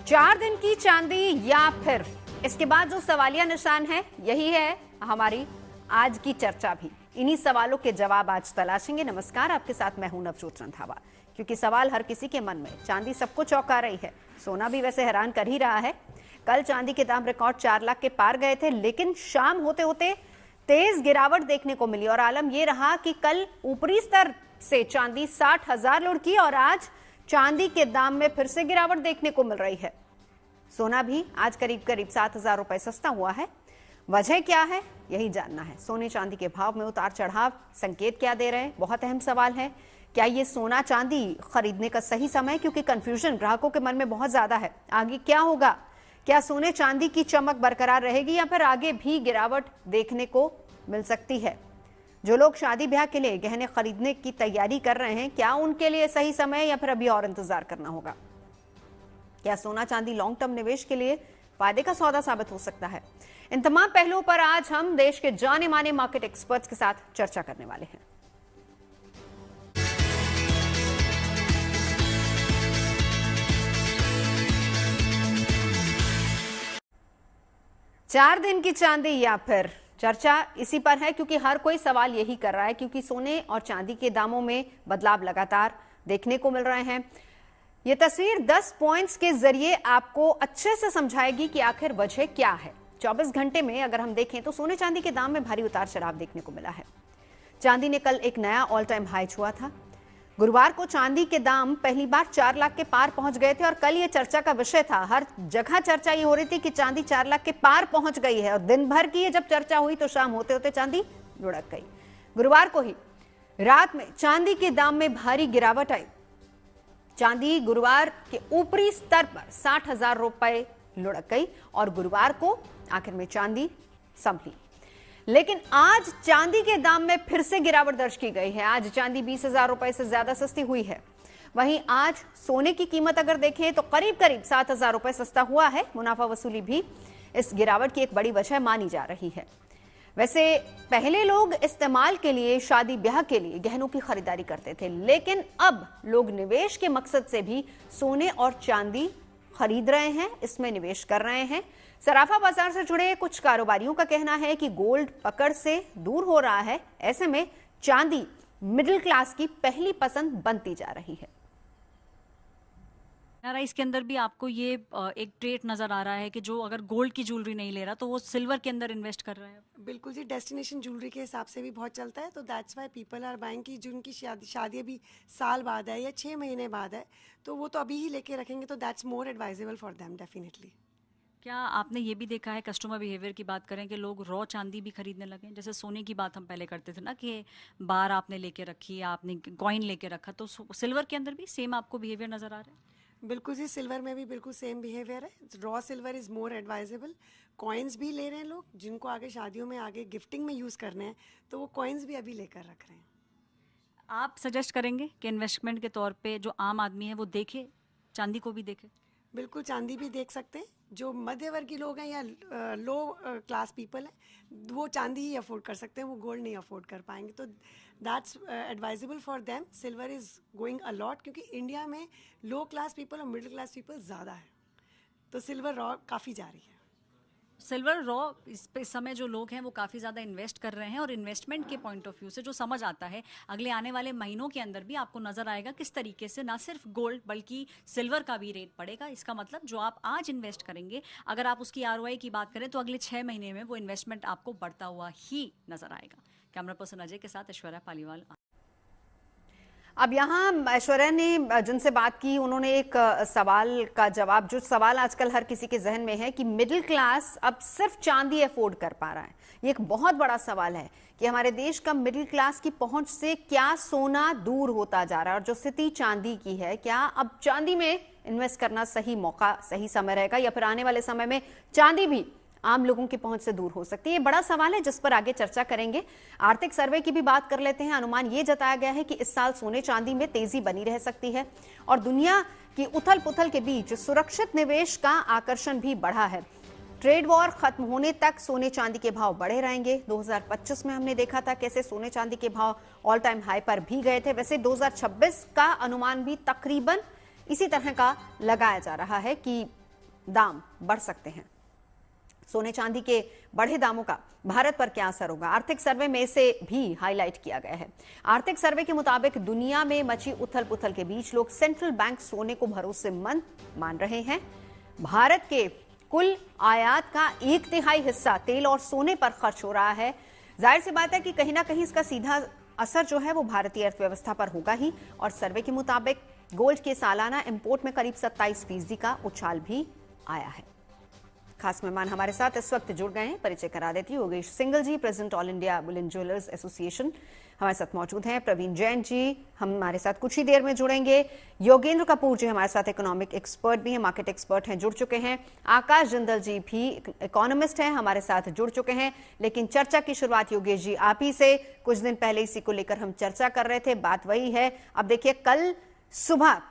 4 दिन की चांदी या फिर इसके बाद जो सवालिया निशान है, यही है हमारी आज की चर्चा भी। इन्हीं सवालों के जवाब आज तलाशेंगे। नमस्कार, आपके साथ मैं हूं नवजोत रंधावा। क्योंकि सवाल हर किसी के मन में, चांदी सबको चौंका रही है, सोना भी वैसे हैरान कर ही रहा है। कल चांदी के दाम रिकॉर्ड 4 लाख के पार गए थे, लेकिन शाम होते होते तेज गिरावट देखने को मिली और आलम यह रहा कि कल ऊपरी स्तर से चांदी 60,000 लुढ़की और आज चांदी के दाम में फिर से गिरावट देखने को मिल रही है। सोना भी आज करीब करीब 7,000 रुपए सस्ता हुआ है। वजह क्या है, यही जानना है। सोने चांदी के भाव में उतार चढ़ाव संकेत क्या दे रहे हैं, बहुत अहम सवाल है। क्या ये सोना चांदी खरीदने का सही समय, क्योंकि कंफ्यूजन ग्राहकों के मन में बहुत ज्यादा है। आगे क्या होगा, क्या सोने चांदी की चमक बरकरार रहेगी या फिर आगे भी गिरावट देखने को मिल सकती है। जो लोग शादी ब्याह के लिए गहने खरीदने की तैयारी कर रहे हैं, क्या उनके लिए सही समय या फिर अभी और इंतजार करना होगा। क्या सोना चांदी लॉन्ग टर्म निवेश के लिए फायदे का सौदा साबित हो सकता है। इन तमाम पहलुओं पर आज हम देश के जाने माने मार्केट एक्सपर्ट्स के साथ चर्चा करने वाले हैं। चार दिन की चांदी या फिर चर्चा इसी पर है, क्योंकि हर कोई सवाल यही कर रहा है, क्योंकि सोने और चांदी के दामों में बदलाव लगातार देखने को मिल रहे हैं। यह तस्वीर 10 पॉइंट्स के जरिए आपको अच्छे से समझाएगी कि आखिर वजह क्या है। 24 घंटे में अगर हम देखें तो सोने चांदी के दाम में भारी उतार चढ़ाव देखने को मिला है। चांदी ने कल एक नया ऑल टाइम हाई छुआ था। गुरुवार को चांदी के दाम पहली बार 4 लाख के पार पहुंच गए थे और कल ये चर्चा का विषय था। हर जगह चर्चा ये हो रही थी कि चांदी 4 लाख के पार पहुंच गई है और दिन भर की ये जब चर्चा हुई तो शाम होते होते चांदी लुढ़क गई। गुरुवार को ही रात में चांदी के दाम में भारी गिरावट आई। चांदी गुरुवार के ऊपरी स्तर पर 60,000 रुपए लुढ़क गई और गुरुवार को आखिर में चांदी संभली। लेकिन आज चांदी के दाम में फिर से गिरावट दर्ज की गई है। आज चांदी 20,000 रुपए से ज्यादा सस्ती हुई है। वहीं आज सोने की कीमत अगर देखें तो करीब करीब 7,000 रुपए सस्ता हुआ है। मुनाफा वसूली भी इस गिरावट की एक बड़ी वजह मानी जा रही है। वैसे पहले लोग इस्तेमाल के लिए, शादी ब्याह के लिए गहनों की खरीदारी करते थे, लेकिन अब लोग निवेश के मकसद से भी सोने और चांदी खरीद रहे हैं, इसमें निवेश कर रहे हैं। सराफा बाजार से जुड़े कुछ कारोबारियों का कहना है कि गोल्ड पकड़ से दूर हो रहा है। ऐसे में चांदी मिडिल क्लास की पहली पसंद बनती जा रही है। इसके अंदर भी आपको ये एक ट्रेट नजर आ रहा है कि जो अगर गोल्ड की ज्वेलरी नहीं ले रहा तो वो सिल्वर के अंदर इन्वेस्ट कर रहा है। बिल्कुल जी, डेस्टिनेशन ज्वेलरी के हिसाब से भी बहुत चलता है, तो that's why people are buying की जिनकी शादी अभी साल बाद है या 6 महीने बाद है, तो वो तो अभी ही लेके रखेंगे, तो that's more advisable for them definitely. क्या आपने ये भी देखा है, कस्टमर बिहेवियर की बात करें, कि लोग रॉ चांदी भी खरीदने लगे? जैसे सोने की बात हम पहले करते थे ना कि बार आपने लेके रखी, आपने कॉइन लेके रखा, तो सिल्वर के अंदर भी सेम आपको बिहेवियर नजर आ रहा है? बिल्कुल जी, सिल्वर में भी बिल्कुल सेम बिहेवियर है। Raw silver is more advisable. Coins भी ले रहे हैं लोग, जिनको आगे शादियों में आगे गिफ्टिंग में यूज़ करने हैं, तो वो कॉइन्स भी अभी लेकर रख रहे हैं। आप सजेस्ट करेंगे कि इन्वेस्टमेंट के तौर पे जो आम आदमी है वो देखे, चांदी को भी देखे? बिल्कुल, चांदी भी देख सकते हैं। जो मध्यवर्गीय लोग हैं या लो क्लास पीपल हैं, वो चांदी ही अफोर्ड कर सकते हैं, वो गोल्ड नहीं अफोर्ड कर पाएंगे, तो that's advisable for them. Silver is going a lot, क्योंकि इंडिया में लो क्लास पीपल और मिडिल क्लास पीपल ज़्यादा है, तो सिल्वर रॉ काफ़ी जा रही है। सिल्वर रॉ इस समय जो लोग हैं वो काफ़ी ज़्यादा इन्वेस्ट कर रहे हैं और इन्वेस्टमेंट के पॉइंट ऑफ व्यू से जो समझ आता है, अगले आने वाले महीनों के अंदर भी आपको नज़र आएगा किस तरीके से ना सिर्फ गोल्ड बल्कि सिल्वर का भी रेट बढ़ेगा। इसका मतलब जो आप आज इन्वेस्ट करेंगे, अगर आप उसकी ROI की बात करें तो अगले 6 महीने में वो इन्वेस्टमेंट आपको बढ़ता हुआ ही नजर आएगा। कैमरा पर्सन अजय के साथ ऐश्वर्या पालीवाल। अब यहाँ ऐश्वर्या ने जिनसे बात की, उन्होंने एक सवाल का जवाब, जो सवाल आजकल हर किसी के जहन में है कि मिडिल क्लास अब सिर्फ चांदी अफोर्ड कर पा रहा है। ये एक बहुत बड़ा सवाल है कि हमारे देश का मिडिल क्लास की पहुंच से क्या सोना दूर होता जा रहा है और जो स्थिति चांदी की है, क्या अब चांदी में इन्वेस्ट करना सही मौका, सही समय रहेगा या फिर आने वाले समय में चांदी भी आम लोगों की पहुंच से दूर हो सकती है। ये बड़ा सवाल है जिस पर आगे चर्चा करेंगे। आर्थिक सर्वे की भी बात कर लेते हैं। अनुमान ये जताया गया है कि इस साल सोने चांदी में तेजी बनी रह सकती है और दुनिया की उथल पुथल के बीच सुरक्षित निवेश का आकर्षण भी बढ़ा है। ट्रेड वॉर खत्म होने तक सोने चांदी के भाव बढ़े रहेंगे। 2025 में हमने देखा था कैसे सोने चांदी के भाव ऑल टाइम हाई पर भी गए थे। वैसे 2026 का अनुमान भी तकरीबन इसी तरह का लगाया जा रहा है कि दाम बढ़ सकते हैं। सोने चांदी के बढ़े दामों का भारत पर क्या असर होगा, आर्थिक सर्वे में इसे भी हाईलाइट किया गया है। आर्थिक सर्वे के मुताबिक दुनिया में मची उथल पुथल के बीच लोग सेंट्रल बैंक सोने को भरोसेमंद मान रहे हैं। भारत के कुल आयात का 1/3 हिस्सा तेल और सोने पर खर्च हो रहा है। जाहिर सी बात है कि कहीं ना कहीं इसका सीधा असर जो है वो भारतीय अर्थव्यवस्था पर होगा ही। और सर्वे के मुताबिक गोल्ड के सालाना इंपोर्ट में करीब 27% का उछाल भी आया है। खास मेहमान हमारे साथ इस वक्त जुड़ गए हैं, परिचय करा देती हूँ। Yogesh Singhal ji, president all India bullion jewellers association, हमारे साथ मौजूद हैं। प्रवीण जैन जी हमारे साथ कुछ ही देर में जुड़ेंगे। योगेंद्र कपूर जी हमारे साथ इकोनॉमिक एक्सपर्ट भी हैं, मार्केट एक्सपर्ट हैं, जुड़ चुके हैं। आकाश जिंदल जी भी इकोनॉमिस्ट हैं, हमारे साथ जुड़ चुके हैं। लेकिन चर्चा की शुरुआत योगेश जी आप ही से, कुछ दिन पहले इसी को लेकर हम चर्चा कर रहे थे, बात वही है। अब देखिए, कल सुबह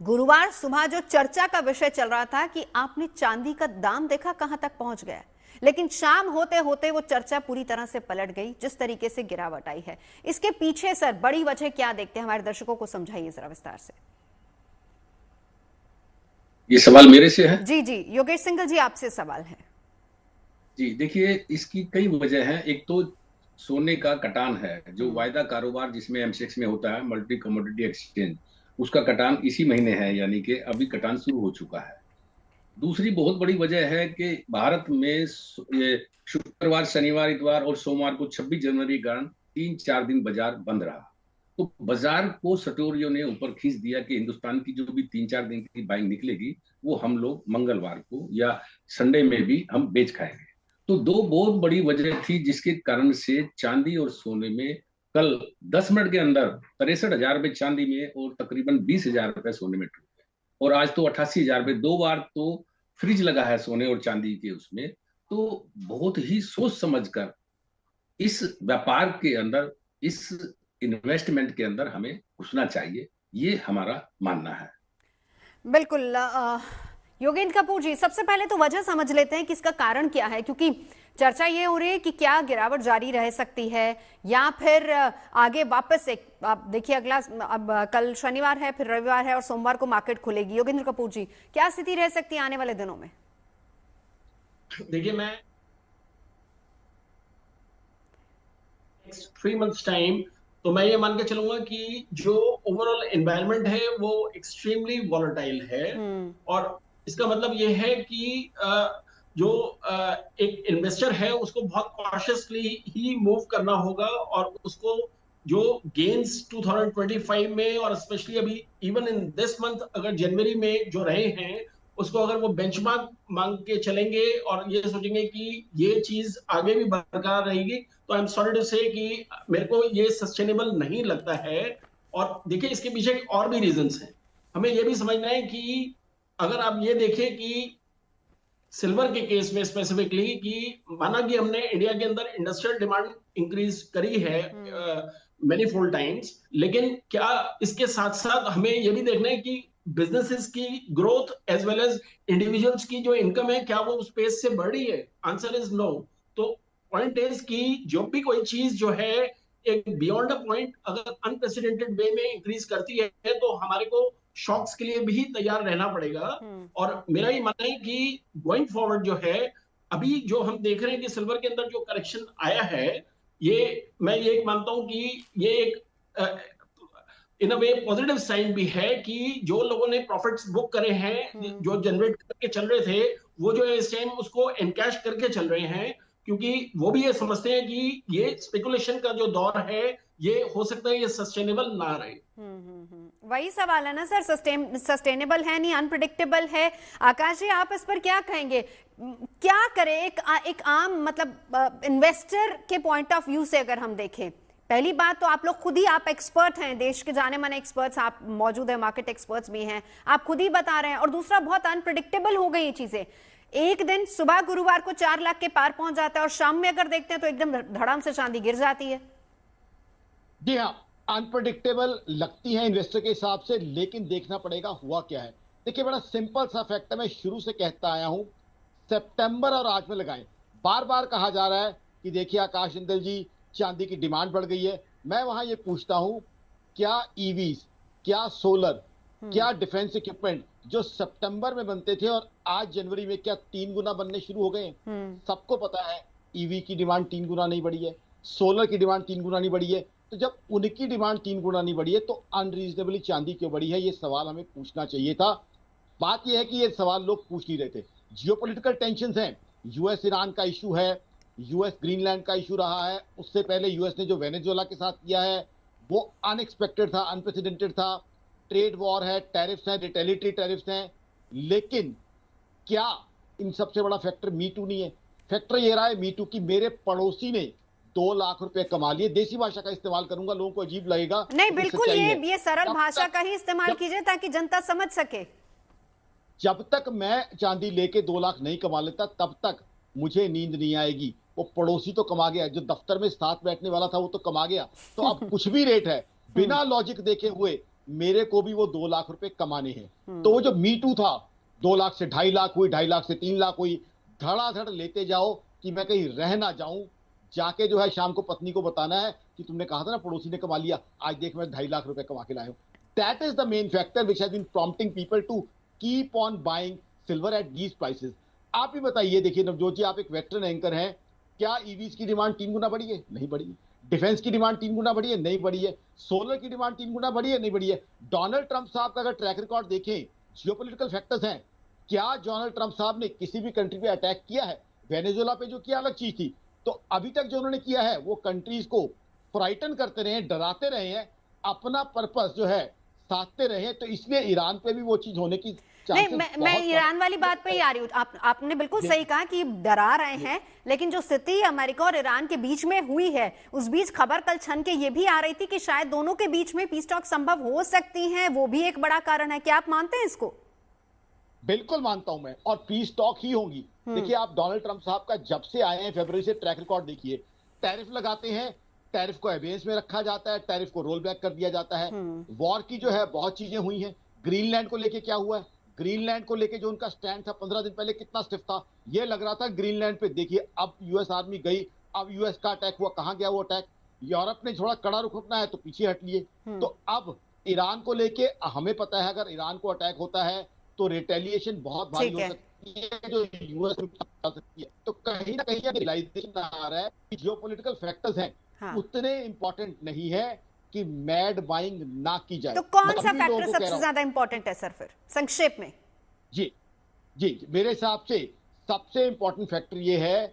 गुरुवार सुबह जो चर्चा का विषय चल रहा था कि आपने चांदी का दाम देखा कहां तक पहुंच गया, लेकिन शाम होते होते वो चर्चा पूरी तरह से पलट गई, जिस तरीके से गिरावट आई है। इसके पीछे सर बड़ी वजह क्या देखते हैं, हमारे दर्शकों को समझाइए जरा विस्तार से। ये सवाल मेरे से है? जी जी, योगेश सिंघल जी आपसे सवाल है। जी देखिए, इसकी कई वजह हैं। एक तो सोने का कटान है, जो वायदा कारोबार जिसमें एमसीएक्स में होता है, मल्टी कमोडिटी एक्सचेंज, उसका कटान इसी महीने है, यानी कि अभी कटान शुरू हो चुका है। दूसरी बहुत बड़ी वजह है कि भारत में शुक्रवार, शनिवार, इतवार और सोमवार को 26 जनवरी के कारण 3-4 दिन बाजार बंद रहा। तो बाजार को सटोरियों ने ऊपर खींच दिया कि हिंदुस्तान की जो भी 3-4 दिन की बाइंग निकलेगी वो हम लोग मंगलवार को या संडे में भी हम बेच खाएंगे। तो दो बहुत बड़ी वजह थी जिसके कारण से चांदी और सोने में कल 10 मिनट के अंदर 63,000 रुपए चांदी में और तकरीबन 20,000 रुपए सोने में टूट गए। और आज तो 88,000 रुपए, 2 बार तो फ्रिज लगा है सोने और चांदी के उसमें। तो बहुत ही सोच समझकर इस व्यापार के अंदर, इस इन्वेस्टमेंट के अंदर हमें घुसना चाहिए, ये हमारा मानना है। बिल्कुल। योगेंद्र कपूर जी, सबसे पहले तो वजह समझ लेते हैं कि इसका कारण क्या है, क्योंकि चर्चा ये हो रही है कि क्या गिरावट जारी रह सकती है या फिर आगे वापस एक, आप देखिए अगला, अब कल शनिवार है, फिर रविवार है और सोमवार को मार्केट खुलेगी। योगेंद्र कपूर जी, क्या स्थिति रह सकती है आने वाले दिनों में? देखिए, मैं 3 months टाइम तो मैं ये मान के चलूंगा कि जो ओवरऑल एनवायरनमेंट है वो एक्सट्रीमली वॉलेटाइल है। और इसका मतलब ये है कि जो एक इन्वेस्टर है उसको बहुत कॉशियसली ही मूव करना होगा, और उसको जो गेन्स 2025 में और स्पेशली अभी इवन इन दिस मंथ अगर जनवरी में जो रहे हैं, उसको अगर वो बेंचमार्क मांग के चलेंगे और ये सोचेंगे कि ये चीज आगे भी बरकरार रहेगी, तो आई एम सॉरी टू से कि मेरे को ये सस्टेनेबल नहीं लगता है। और देखिए, इसके पीछे और भी रीजंस हैं। हमें ये भी समझना है कि अगर आप ये देखें कि सिल्वर के केस में स्पेसिफिकली, कि माना कि हमने इंडिया के अंदर इंडस्ट्रियल डिमांड इंक्रीज करी है मेनी फोल्ड टाइम्स, लेकिन क्या इसके साथ साथ हमें ये भी देखना है कि बिजनेसेस की growth as well as individuals की जो इनकम है, क्या वो उस पेस से बढ़ रही है? Answer is no. तो पॉइंट इज कि जो भी कोई चीज जो है एक बियॉन्ड अ पॉइंट अगर अनप्रेसिडेंटेड वे में इंक्रीज करती है, तो हमारे को शॉक्स के लिए भी तैयार रहना पड़ेगा। और मेरा ये मानना है कि गोइंग फॉरवर्ड जो है, अभी जो हम देख रहे हैं कि सिल्वर के अंदर जो करेक्शन आया है, ये मैं ये मानता हूं कि ये एक इन अ वे पॉजिटिव साइन भी है कि जो लोगों ने प्रॉफिट्स बुक करे हैं, जो जनरेट करके चल रहे थे, वो जो है इस टाइम उसको एनकैश करके चल रहे हैं, क्योंकि वो भी ये समझते हैं कि ये स्पेकुलेशन का जो दौर है, ये हो सकता है ये सस्टेनेबल ना रहे। वही सवाल है ना सर, सस्टेनेबल है नहीं, अनप्रेडिक्टेबल है। आकाश जी, आप इस पर क्या कहेंगे? क्या करे एक आम मतलब इन्वेस्टर के पॉइंट ऑफ व्यू से अगर हम देखें? पहली बात तो आप लोग खुद ही, आप एक्सपर्ट हैं, देश के जाने माने एक्सपर्ट्स आप मौजूद हैं, मार्केट एक्सपर्ट्स भी हैं, आप खुद ही बता रहे हैं। और दूसरा, बहुत अनप्रेडिक्टेबल हो गई ये चीजें। एक दिन सुबह गुरुवार को 4 लाख के पार पहुंच जाता है और शाम में अगर देखते हैं तो एकदम धड़ाम से चांदी गिर जाती है। जी हाँ, अनप्रेडिक्टेबल लगती है इन्वेस्टर के हिसाब से, लेकिन देखना पड़ेगा हुआ क्या है। देखिए, बड़ा सिंपल सा फैक्ट है, मैं शुरू से कहता आया हूं, सितंबर और आज में लगाएं। बार बार कहा जा रहा है कि देखिए आकाश जिंदल जी, चांदी की डिमांड बढ़ गई है। मैं वहां ये पूछता हूं, क्या ईवीज, क्या सोलर, क्या डिफेंस इक्विपमेंट जो सितंबर में बनते थे और आज जनवरी में क्या 3 गुना बनने शुरू हो गए हैं? सबको पता है ईवी की डिमांड 3 गुना नहीं बढ़ी है, सोलर की डिमांड 3 गुना नहीं बढ़ी है। तो जब उनकी डिमांड 3 गुना नहीं बढ़ी है तो अनरीजनेबली चांदी क्यों बढ़ी है? ये सवाल हमें पूछना चाहिए था। बात यह है कि ये सवाल लोग पूछ नहीं रहे थे। जियोपॉलिटिकल टेंशंस हैं, यूएस ईरान का इशू है, यूएस ग्रीनलैंड का इशू रहा है, उससे पहले यूएस ने जो वेनेजुएला के साथ किया है वो अनएक्सपेक्टेड था, अनप्रेसिडेंटेड था। ट्रेड वॉर है, टैरिफ्स हैं, रिटेलिटरी टैरिफ्स हैं। लेकिन क्या इन सबसे बड़ा फैक्टर मी टू नहीं है? फैक्टर ये रहा है मी टू की मेरे पड़ोसी ने 2 लाख रुपए कमा लिए। देसी भाषा का इस्तेमाल करूंगा, लोगों को अजीब लगेगा। नहीं, बिल्कुल ये सरल भाषा का ही इस्तेमाल कीजिए ताकि जनता समझ सके। जब तक मैं चांदी लेके 2 लाख नहीं कमा लेता तब तक मुझे नींद नहीं आएगी। वो पड़ोसी तो कमा गया, जो दफ्तर में साथ बैठने वाला था वो तो कमा गया। तो अब कुछ भी रेट है, बिना लॉजिक देखे हुए मेरे को भी वो 2 लाख रुपए कमाने हैं। तो वो जो मी टू था, 2 लाख से 2.5 लाख हुई, 2.5 लाख से 3 लाख हुई, धड़ाधड़ लेते जाओ कि मैं कहीं रह ना जाऊं। जाके जो है शाम को पत्नी को बताना है कि तुमने कहा था ना पड़ोसी ने कमा लिया, आज देख मैं 2.5 लाख रुपए कमा के लाया हूं। That is the main factor which has been prompting people to keep on buying silver at these prices. आप ही बताइए, देखिए नवजोत जी, आप एक वेटरन एंकर हैं, क्या ईवीज की डिमांड 3 गुना बढ़ी है? नहीं बढ़ी है। डिफेंस की डिमांड 3 गुना बढ़ी है? नहीं बढ़ी है। सोलर की डिमांड 3 गुना बढ़ी है? नहीं बढ़ी है। डोनाल्ड ट्रंप साहब का अगर ट्रैक रिकॉर्ड देखें, जियोपॉलिटिकल फैक्टर्स हैं, क्या डोनाल्ड ट्रंप साहब ने किसी भी कंट्री पे अटैक किया है? वेनेजुएला पे जो किया अलग चीज थी। तो अभी तक जो उन्होंने किया है वो कंट्रीज को फ्राइटन करते रहे हैं, डराते रहे हैं, अपना पर्पस जो है साधते रहे हैं। तो इसलिए ईरान पे भी वो चीज होने की नहीं, मैं ईरान वाली बात पे ही आ रही हूँ। आपने बिल्कुल सही कहा कि डरा रहे हैं, लेकिन जो स्थिति अमेरिका और ईरान के बीच में हुई है, उस बीच खबर कल छन के ये भी आ रही थी कि शायद दोनों के बीच में पीस टॉक संभव हो सकती है। वो भी एक बड़ा कारण है। क्या आप मानते हैं इसको? बिल्कुल मानता हूं मैं, और पीस टॉक ही होंगी। देखिए, आप डोनाल्ड ट्रंप साहब का जब से आए हैं फरवरी से ट्रैक रिकॉर्ड देखिए। टैरिफ लगाते हैं, टैरिफ को एवेंस में रखा जाता है, टैरिफ को रोल बैक कर दिया जाता है। वॉर की जो है बहुत चीजें हुई हैं। ग्रीनलैंड को लेके क्या हुआ है? ग्रीनलैंड को लेके जो उनका स्टैंड था 15 दिन पहले कितना स्टिफ था। ये लग रहा था ग्रीनलैंड पे। देखिए अब यूएस आर्मी गई, अब यूएस का अटैक हुआ, कहां गया वो अटैक? यूरोप ने थोड़ा कड़ा रुख अपना है तो पीछे हट लिए। तो अब ईरान को लेके हमें पता है अगर ईरान को अटैक होता है तो रिटेलिएशन बहुत भारी हो सकती है, जो यूएस में आ सकती है। तो कहीं ना कहीं रियलाइजेशन आ रहा है कि जियोपॉलिटिकल फैक्टर्स हैं उतने इंपॉर्टेंट नहीं है कि मैड बाइंग ना की जाए। तो कौन सा फैक्टर सबसे ज्यादा इंपॉर्टेंट है सर, फिर संक्षेप में? जी मेरे हिसाब से सबसे इंपॉर्टेंट फैक्टर ये है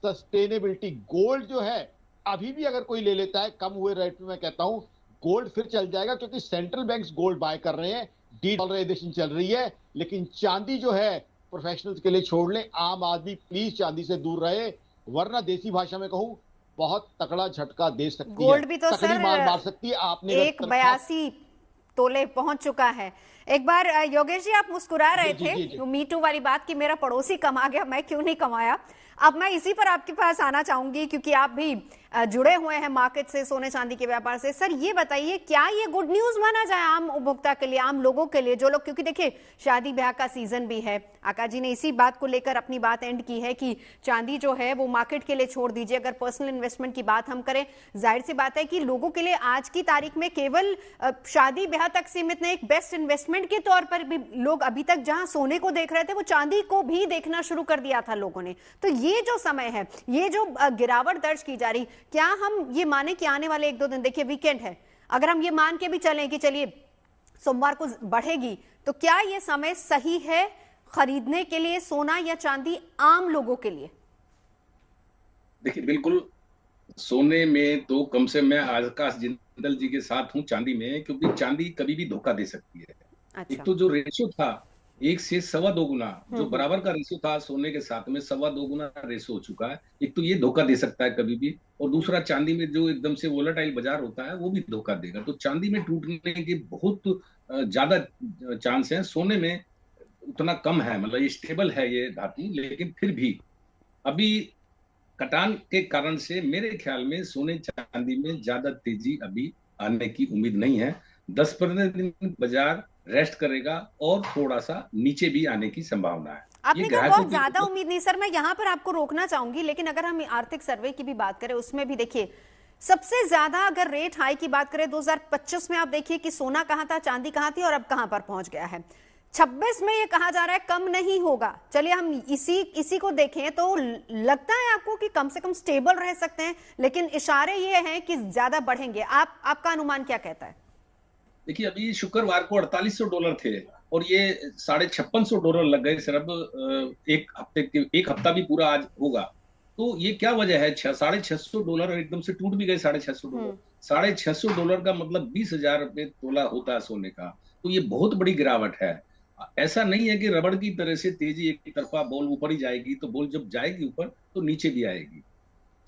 सस्टेनेबिलिटी। गोल्ड जो है अभी भी अगर कोई ले लेता है कम हुए रेट में, मैं कहता हूं गोल्ड फिर चल जाएगा, क्योंकि सेंट्रल बैंक्स गोल्ड बाय कर रहे हैं, डीडॉलराइजेशन चल रही है। लेकिन चांदी जो है प्रोफेशनल्स के लिए छोड़ लें, आम आदमी प्लीज चांदी से दूर रहे, वरना देसी भाषा में कहूं बहुत तकड़ा झटका दे सकती है। गोल्ड भी तो सर मार सकती है। आपने 182 तोले पहुंच चुका है। एक बार योगेश जी, आप मुस्कुरा रहे थे मी टू वाली बात कि मेरा पड़ोसी कमा गया, मैं क्यों नहीं कमाया। अब मैं इसी पर आपके पास आना चाहूंगी, क्योंकि आप भी जुड़े हुए हैं मार्केट से, सोने चांदी के व्यापार से। सर ये बताइए, क्या ये गुड न्यूज माना जाए आम उपभोक्ता के लिए, आम लोगों के लिए, जो लोग, क्योंकि देखिए शादी ब्याह का सीजन भी है। आकाश जी ने इसी बात को लेकर अपनी बात एंड की है कि चांदी जो है वो मार्केट के लिए छोड़ दीजिए। अगर पर्सनल इन्वेस्टमेंट की बात हम करें, जाहिर सी बात है कि लोगों के लिए आज की तारीख में केवल शादी ब्याह तक सीमित नहीं, एक बेस्ट इन्वेस्टमेंट के तौर पर भी लोग अभी तक जहां सोने को देख रहे थे वो चांदी को भी देखना शुरू कर दिया था लोगों ने। तो ये जो समय है, ये जो गिरावट दर्ज की जा रही, क्या हम ये माने कि आने वाले 1-2 दिन, देखिए वीकेंड है, अगर हम ये मान के भी चलें कि चलिए सोमवार को बढ़ेगी, तो क्या ये समय सही है खरीदने के लिए सोना या चांदी आम लोगों के लिए? देखिए बिल्कुल, सोने में तो कम से मैं आकाश जिंदल जी के साथ हूं, चांदी में, क्योंकि चांदी कभी भी धोखा दे सकती है। अच्छा। एक तो जो रेशियो था 1 से 2.25 गुना, जो बराबर का रेशियो था सोने के साथ में 2.25 गुना रेशियो हो चुका है। एक तो ये धोखा दे सकता है कभी भी, और दूसरा चांदी में जो एकदम से वोलेटाइल बाजार होता है वो भी धोखा देगा। तो चांदी में टूटने के बहुत ज्यादा चांस है, सोने में उतना कम है। मतलब ये स्टेबल है ये धातु, लेकिन फिर भी अभी कटान के कारण से मेरे ख्याल में सोने चांदी में ज्यादा तेजी अभी आने की उम्मीद नहीं है। 10-15 दिन बाजार रेस्ट करेगा और थोड़ा सा नीचे भी आने की संभावना है। आपने कहा बहुत ज्यादा उम्मीद नहीं। सर मैं यहाँ पर आपको रोकना चाहूंगी, लेकिन अगर हम आर्थिक सर्वे की भी बात करें, उसमें भी देखिए सबसे ज्यादा अगर रेट हाई की बात करें 2025 में, आप देखिए कि सोना कहां था, चांदी कहां थी और अब कहां पर पहुंच गया है। 26 में ये कहा जा रहा है कम नहीं होगा। चलिए हम इसी को देखें तो लगता है आपको कि कम से कम स्टेबल रह सकते हैं, लेकिन इशारे ये हैं कि ज्यादा बढ़ेंगे। आपका अनुमान क्या कहता है? देखिए, अभी शुक्रवार को $4800 थे और ये $5650 लग गए सिर्फ एक हफ्ता भी पूरा आज होगा। तो ये क्या वजह है? $650 एकदम से टूट भी गए। $650 $650 का मतलब 20,000 रुपये तोला होता है सोने का। तो ये बहुत बड़ी गिरावट है। ऐसा नहीं है कि रबड़ की तरह से तेजी एक तरफा बॉल ऊपर ही जाएगी, तो बॉल जब जाएगी ऊपर तो नीचे भी आएगी।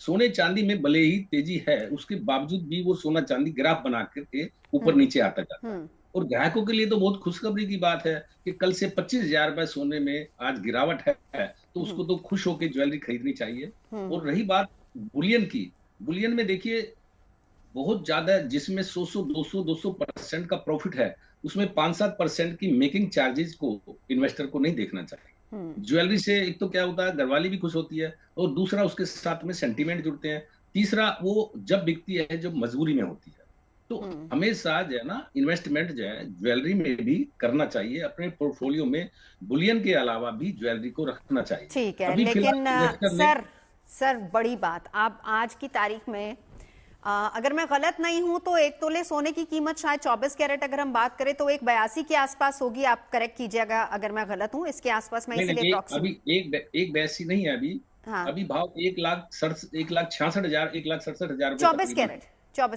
सोने चांदी में भले ही तेजी है, उसके बावजूद भी वो सोना चांदी ग्राफ बना करके ऊपर नीचे आता जाता है। और ग्राहकों के लिए तो बहुत खुशखबरी की बात है कि कल से 25,000 रुपए सोने में आज गिरावट है, तो उसको तो खुश होकर ज्वेलरी खरीदनी चाहिए। और रही बात बुलियन की, बुलियन में देखिए बहुत ज्यादा, जिसमें 100 200% का प्रॉफिट है, उसमें 5-7% की मेकिंग चार्जेस को इन्वेस्टर को नहीं देखना चाहिए। ज्वेलरी से एक तो क्या होता है, घरवाली भी खुश होती है, और दूसरा उसके साथ में सेंटीमेंट जुड़ते हैं, तीसरा वो जब बिकती है जब मजबूरी में होती है। तो हमेशा जो है ना, इन्वेस्टमेंट जो है ज्वेलरी में भी करना चाहिए। अपने पोर्टफोलियो में बुलियन के अलावा भी ज्वेलरी को रखना चाहिए। ठीक है, लेकिन सर बड़ी बात, आप आज की तारीख में अगर मैं गलत नहीं हूं तो एक तोले सोने की कीमत शायद 24 कैरेट अगर हम बात करें तो 182 के आसपास होगी। आप करेक्ट कीजिएगा अगर मैं गलत हूं, इसके आसपास मैं इसलिए अभी 182 नहीं है अभी। हाँ। अभी भाव 1,66,000 1,67,000 24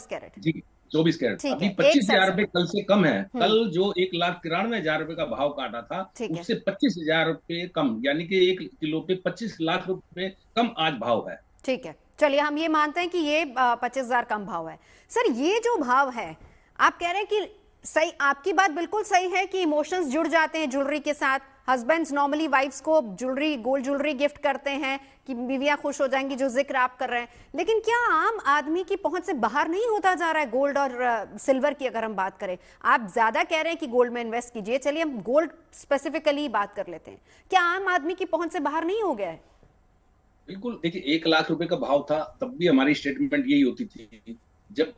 कैरेट जी, 24 कैरेट। अभी 25,000 रुपए कल से कम है। कल जो 1,93,000 रुपए का भाव काटा था, उससे 25,000 रुपए कम, यानी कि 1 किलो पे 25 लाख रुपए कम आज भाव है। ठीक है, चलिए हम ये मानते हैं कि ये 25,000 कम भाव है। सर ये जो भाव है, आप कह रहे हैं कि सही, आपकी बात बिल्कुल सही है कि इमोशंस जुड़ जाते हैं ज्वेलरी के साथ। हस्बैंड्स नॉर्मली वाइफ्स को ज्वेलरी, गोल्ड ज्वेलरी गिफ्ट करते हैं कि बीवियां खुश हो जाएंगी, जो जिक्र आप कर रहे हैं। लेकिन क्या आम आदमी की पहुंच से बाहर नहीं होता जा रहा है गोल्ड और सिल्वर की अगर हम बात करें? आप ज्यादा कह रहे हैं कि गोल्ड में इन्वेस्ट कीजिए, चलिए हम गोल्ड स्पेसिफिकली बात कर लेते हैं। क्या आम आदमी की पहुंच से बाहर नहीं हो गया है? बिल्कुल, देखिए 1 लाख रुपए का भाव था तब भी हमारी स्टेटमेंट यही होती थी। जब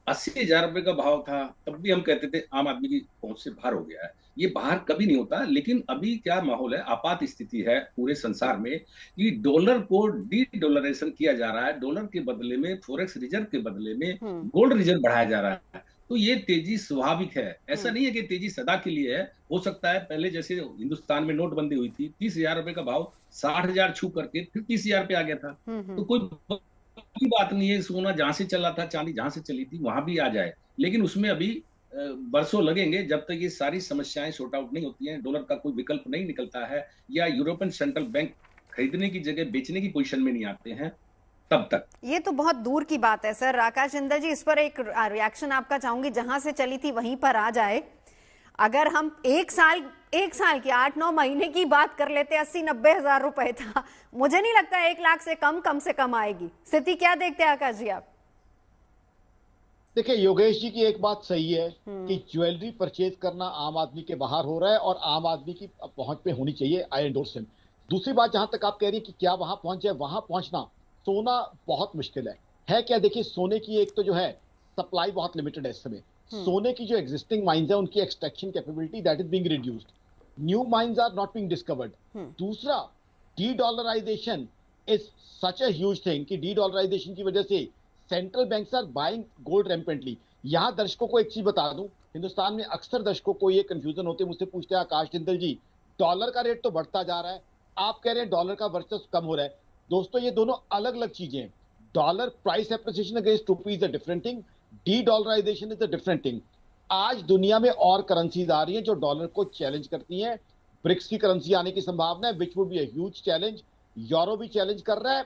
80,000 रुपए का भाव था तब भी हम कहते थे आम आदमी की पहुंच से बाहर हो गया है। ये बाहर कभी नहीं होता। लेकिन अभी क्या माहौल है, आपात स्थिति है पूरे संसार में कि डॉलर को डी डॉलराइजेशन किया जा रहा है। डॉलर के बदले में, फॉरेक्स रिजर्व के बदले में गोल्ड रिजर्व बढ़ाया जा रहा है। तो ये तेजी स्वाभाविक है, ऐसा नहीं है कि तेजी सदा के लिए है। हो सकता है पहले जैसे हिंदुस्तान में नोटबंदी हुई थी, 30,000 रुपए का भाव 60,000 छू करके फिर 30,000 पे आ गया था। तो कोई बात नहीं है, सोना जहां से चला था, चांदी जहां से चली थी वहां भी आ जाए। लेकिन उसमें अभी बरसों लगेंगे जब तक ये सारी समस्याएं सॉर्ट आउट नहीं होती हैं, डॉलर का कोई विकल्प नहीं निकलता है, या यूरोपियन सेंट्रल बैंक खरीदने की जगह बेचने की पोजीशन में नहीं आते हैं, तब तक। ये तो बहुत दूर की बात है सर। आकाश जिंदल जी, इस पर एक रिएक्शन आपका चाहूंगी, जहां से चली थी वहीं पर आ जाए। अगर हम एक साल की 8-9 महीने की बात कर लेते, 80-90 हजार रुपए था, मुझे नहीं लगता 1 लाख से कम आएगी। स्थिति क्या देखते हैं आकाश जी आप? देखिए योगेश जी की एक बात सही है कि ज्वेलरी परचेज करना आम आदमी के बाहर हो रहा है और आम आदमी की पहुंच पे होनी चाहिए। आई एंडोर्स हिम। दूसरी बात, जहां तक आप कह रही है कि क्या वहां पहुंच जाए, वहां पहुंचना सोना बहुत मुश्किल है क्या? देखिए सोने की एक तो जो है सप्लाई बहुत लिमिटेड है इस समय। सोने की जो एग्जिस्टिंग माइंस है उनकी extraction capability that is being reduced, new mines are not being discovered. दूसरा, de dollarisation is such a huge thing कि डी डॉलराइजेशन की वजह से central banks are buying gold rampantly. यहां दर्शकों को एक चीज बता दूं, हिंदुस्तान में अक्सर दर्शकों को ये कंफ्यूजन होते हैं, मुझसे पूछते हैं आकाश जिंदल जी डॉलर का रेट तो बढ़ता जा रहा है, आप कह रहे हैं डॉलर का वर्चस्व कम हो रहा है। दोस्तों ये दोनों अलग अलग चीजें हैं। Dollar price appreciation against rupee is a different thing, D dollarisation is a different thing. आज दुनिया में और करेंसीज आ रही हैं जो डॉलर को चैलेंज करती हैं। ब्रिक्स की करेंसी आने की संभावना है, which would be a huge challenge. Euro भी चैलेंज कर रहा है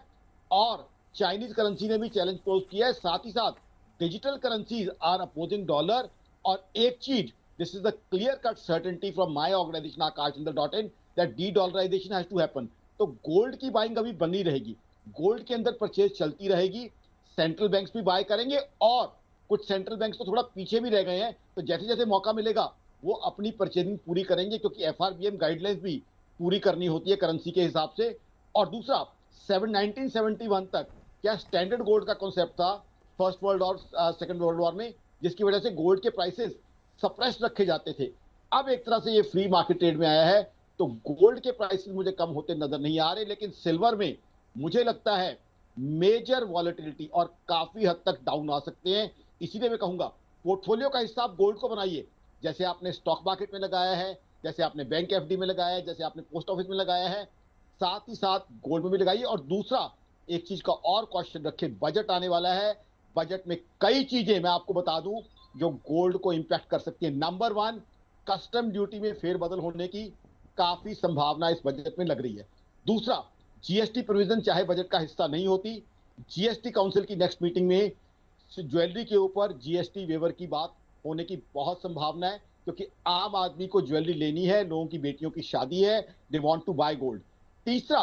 और चाइनीज करेंसी ने भी चैलेंज पोज किया है। साथ ही साथ digital currencies are opposing dollar. और एक चीज, this is the clear cut certainty from my organization akashjindal.in that dedollarization has to happen. तो गोल्ड की बाइंग अभी बनी रहेगी, गोल्ड के अंदर परचेज चलती रहेगी, सेंट्रल बैंक्स भी बाय करेंगे और कुछ सेंट्रल बैंक्स तो थोड़ा पीछे भी रह गए हैं, तो जैसे जैसे मौका मिलेगा वो अपनी परचेजिंग पूरी करेंगे, क्योंकि FRBM गाइडलाइंस भी पूरी करनी होती है करेंसी के हिसाब से। और दूसरा, 1971 तक क्या स्टैंडर्ड गोल्ड का कॉन्सेप्ट था, फर्स्ट वर्ल्ड और सेकंड वर्ल्ड वॉर में, जिसकी वजह से गोल्ड के प्राइसेस सप्रेस रखे जाते थे। अब एक तरह से ये फ्री मार्केट ट्रेड में आया है, तो गोल्ड के प्राइसेस मुझे कम होते नजर नहीं आ रहे, लेकिन सिल्वर में मुझे लगता है मेजर वॉलेटिलिटी और काफी हद तक डाउन आ सकते हैं। इसीलिए मैं कहूंगा पोर्टफोलियो का हिस्सा आप गोल्ड को बनाइए, जैसे आपने स्टॉक मार्केट में लगाया है, जैसे आपने बैंक एफडी में लगाया है, जैसे आपने पोस्ट ऑफिस में लगाया है, साथ ही साथ गोल्ड में भी लगाइए। और दूसरा एक चीज का और क्वेश्चन रखे, बजट आने वाला है, बजट में कई चीजें मैं आपको बता दूं जो गोल्ड को इंपैक्ट कर सकती है। नंबर 1, कस्टम ड्यूटी में फेरबदल होने की काफी संभावना इस बजट में लग रही है। दूसरा, जीएसटी प्रोविजन चाहे बजट का हिस्सा नहीं होती, जीएसटी काउंसिल की नेक्स्ट मीटिंग में ज्वेलरी के ऊपर जीएसटी वेवर की बात होने की बहुत संभावना है, क्योंकि आम आदमी को ज्वेलरी लेनी है, लोगों की बेटियों की शादी है, they want to buy gold. तीसरा,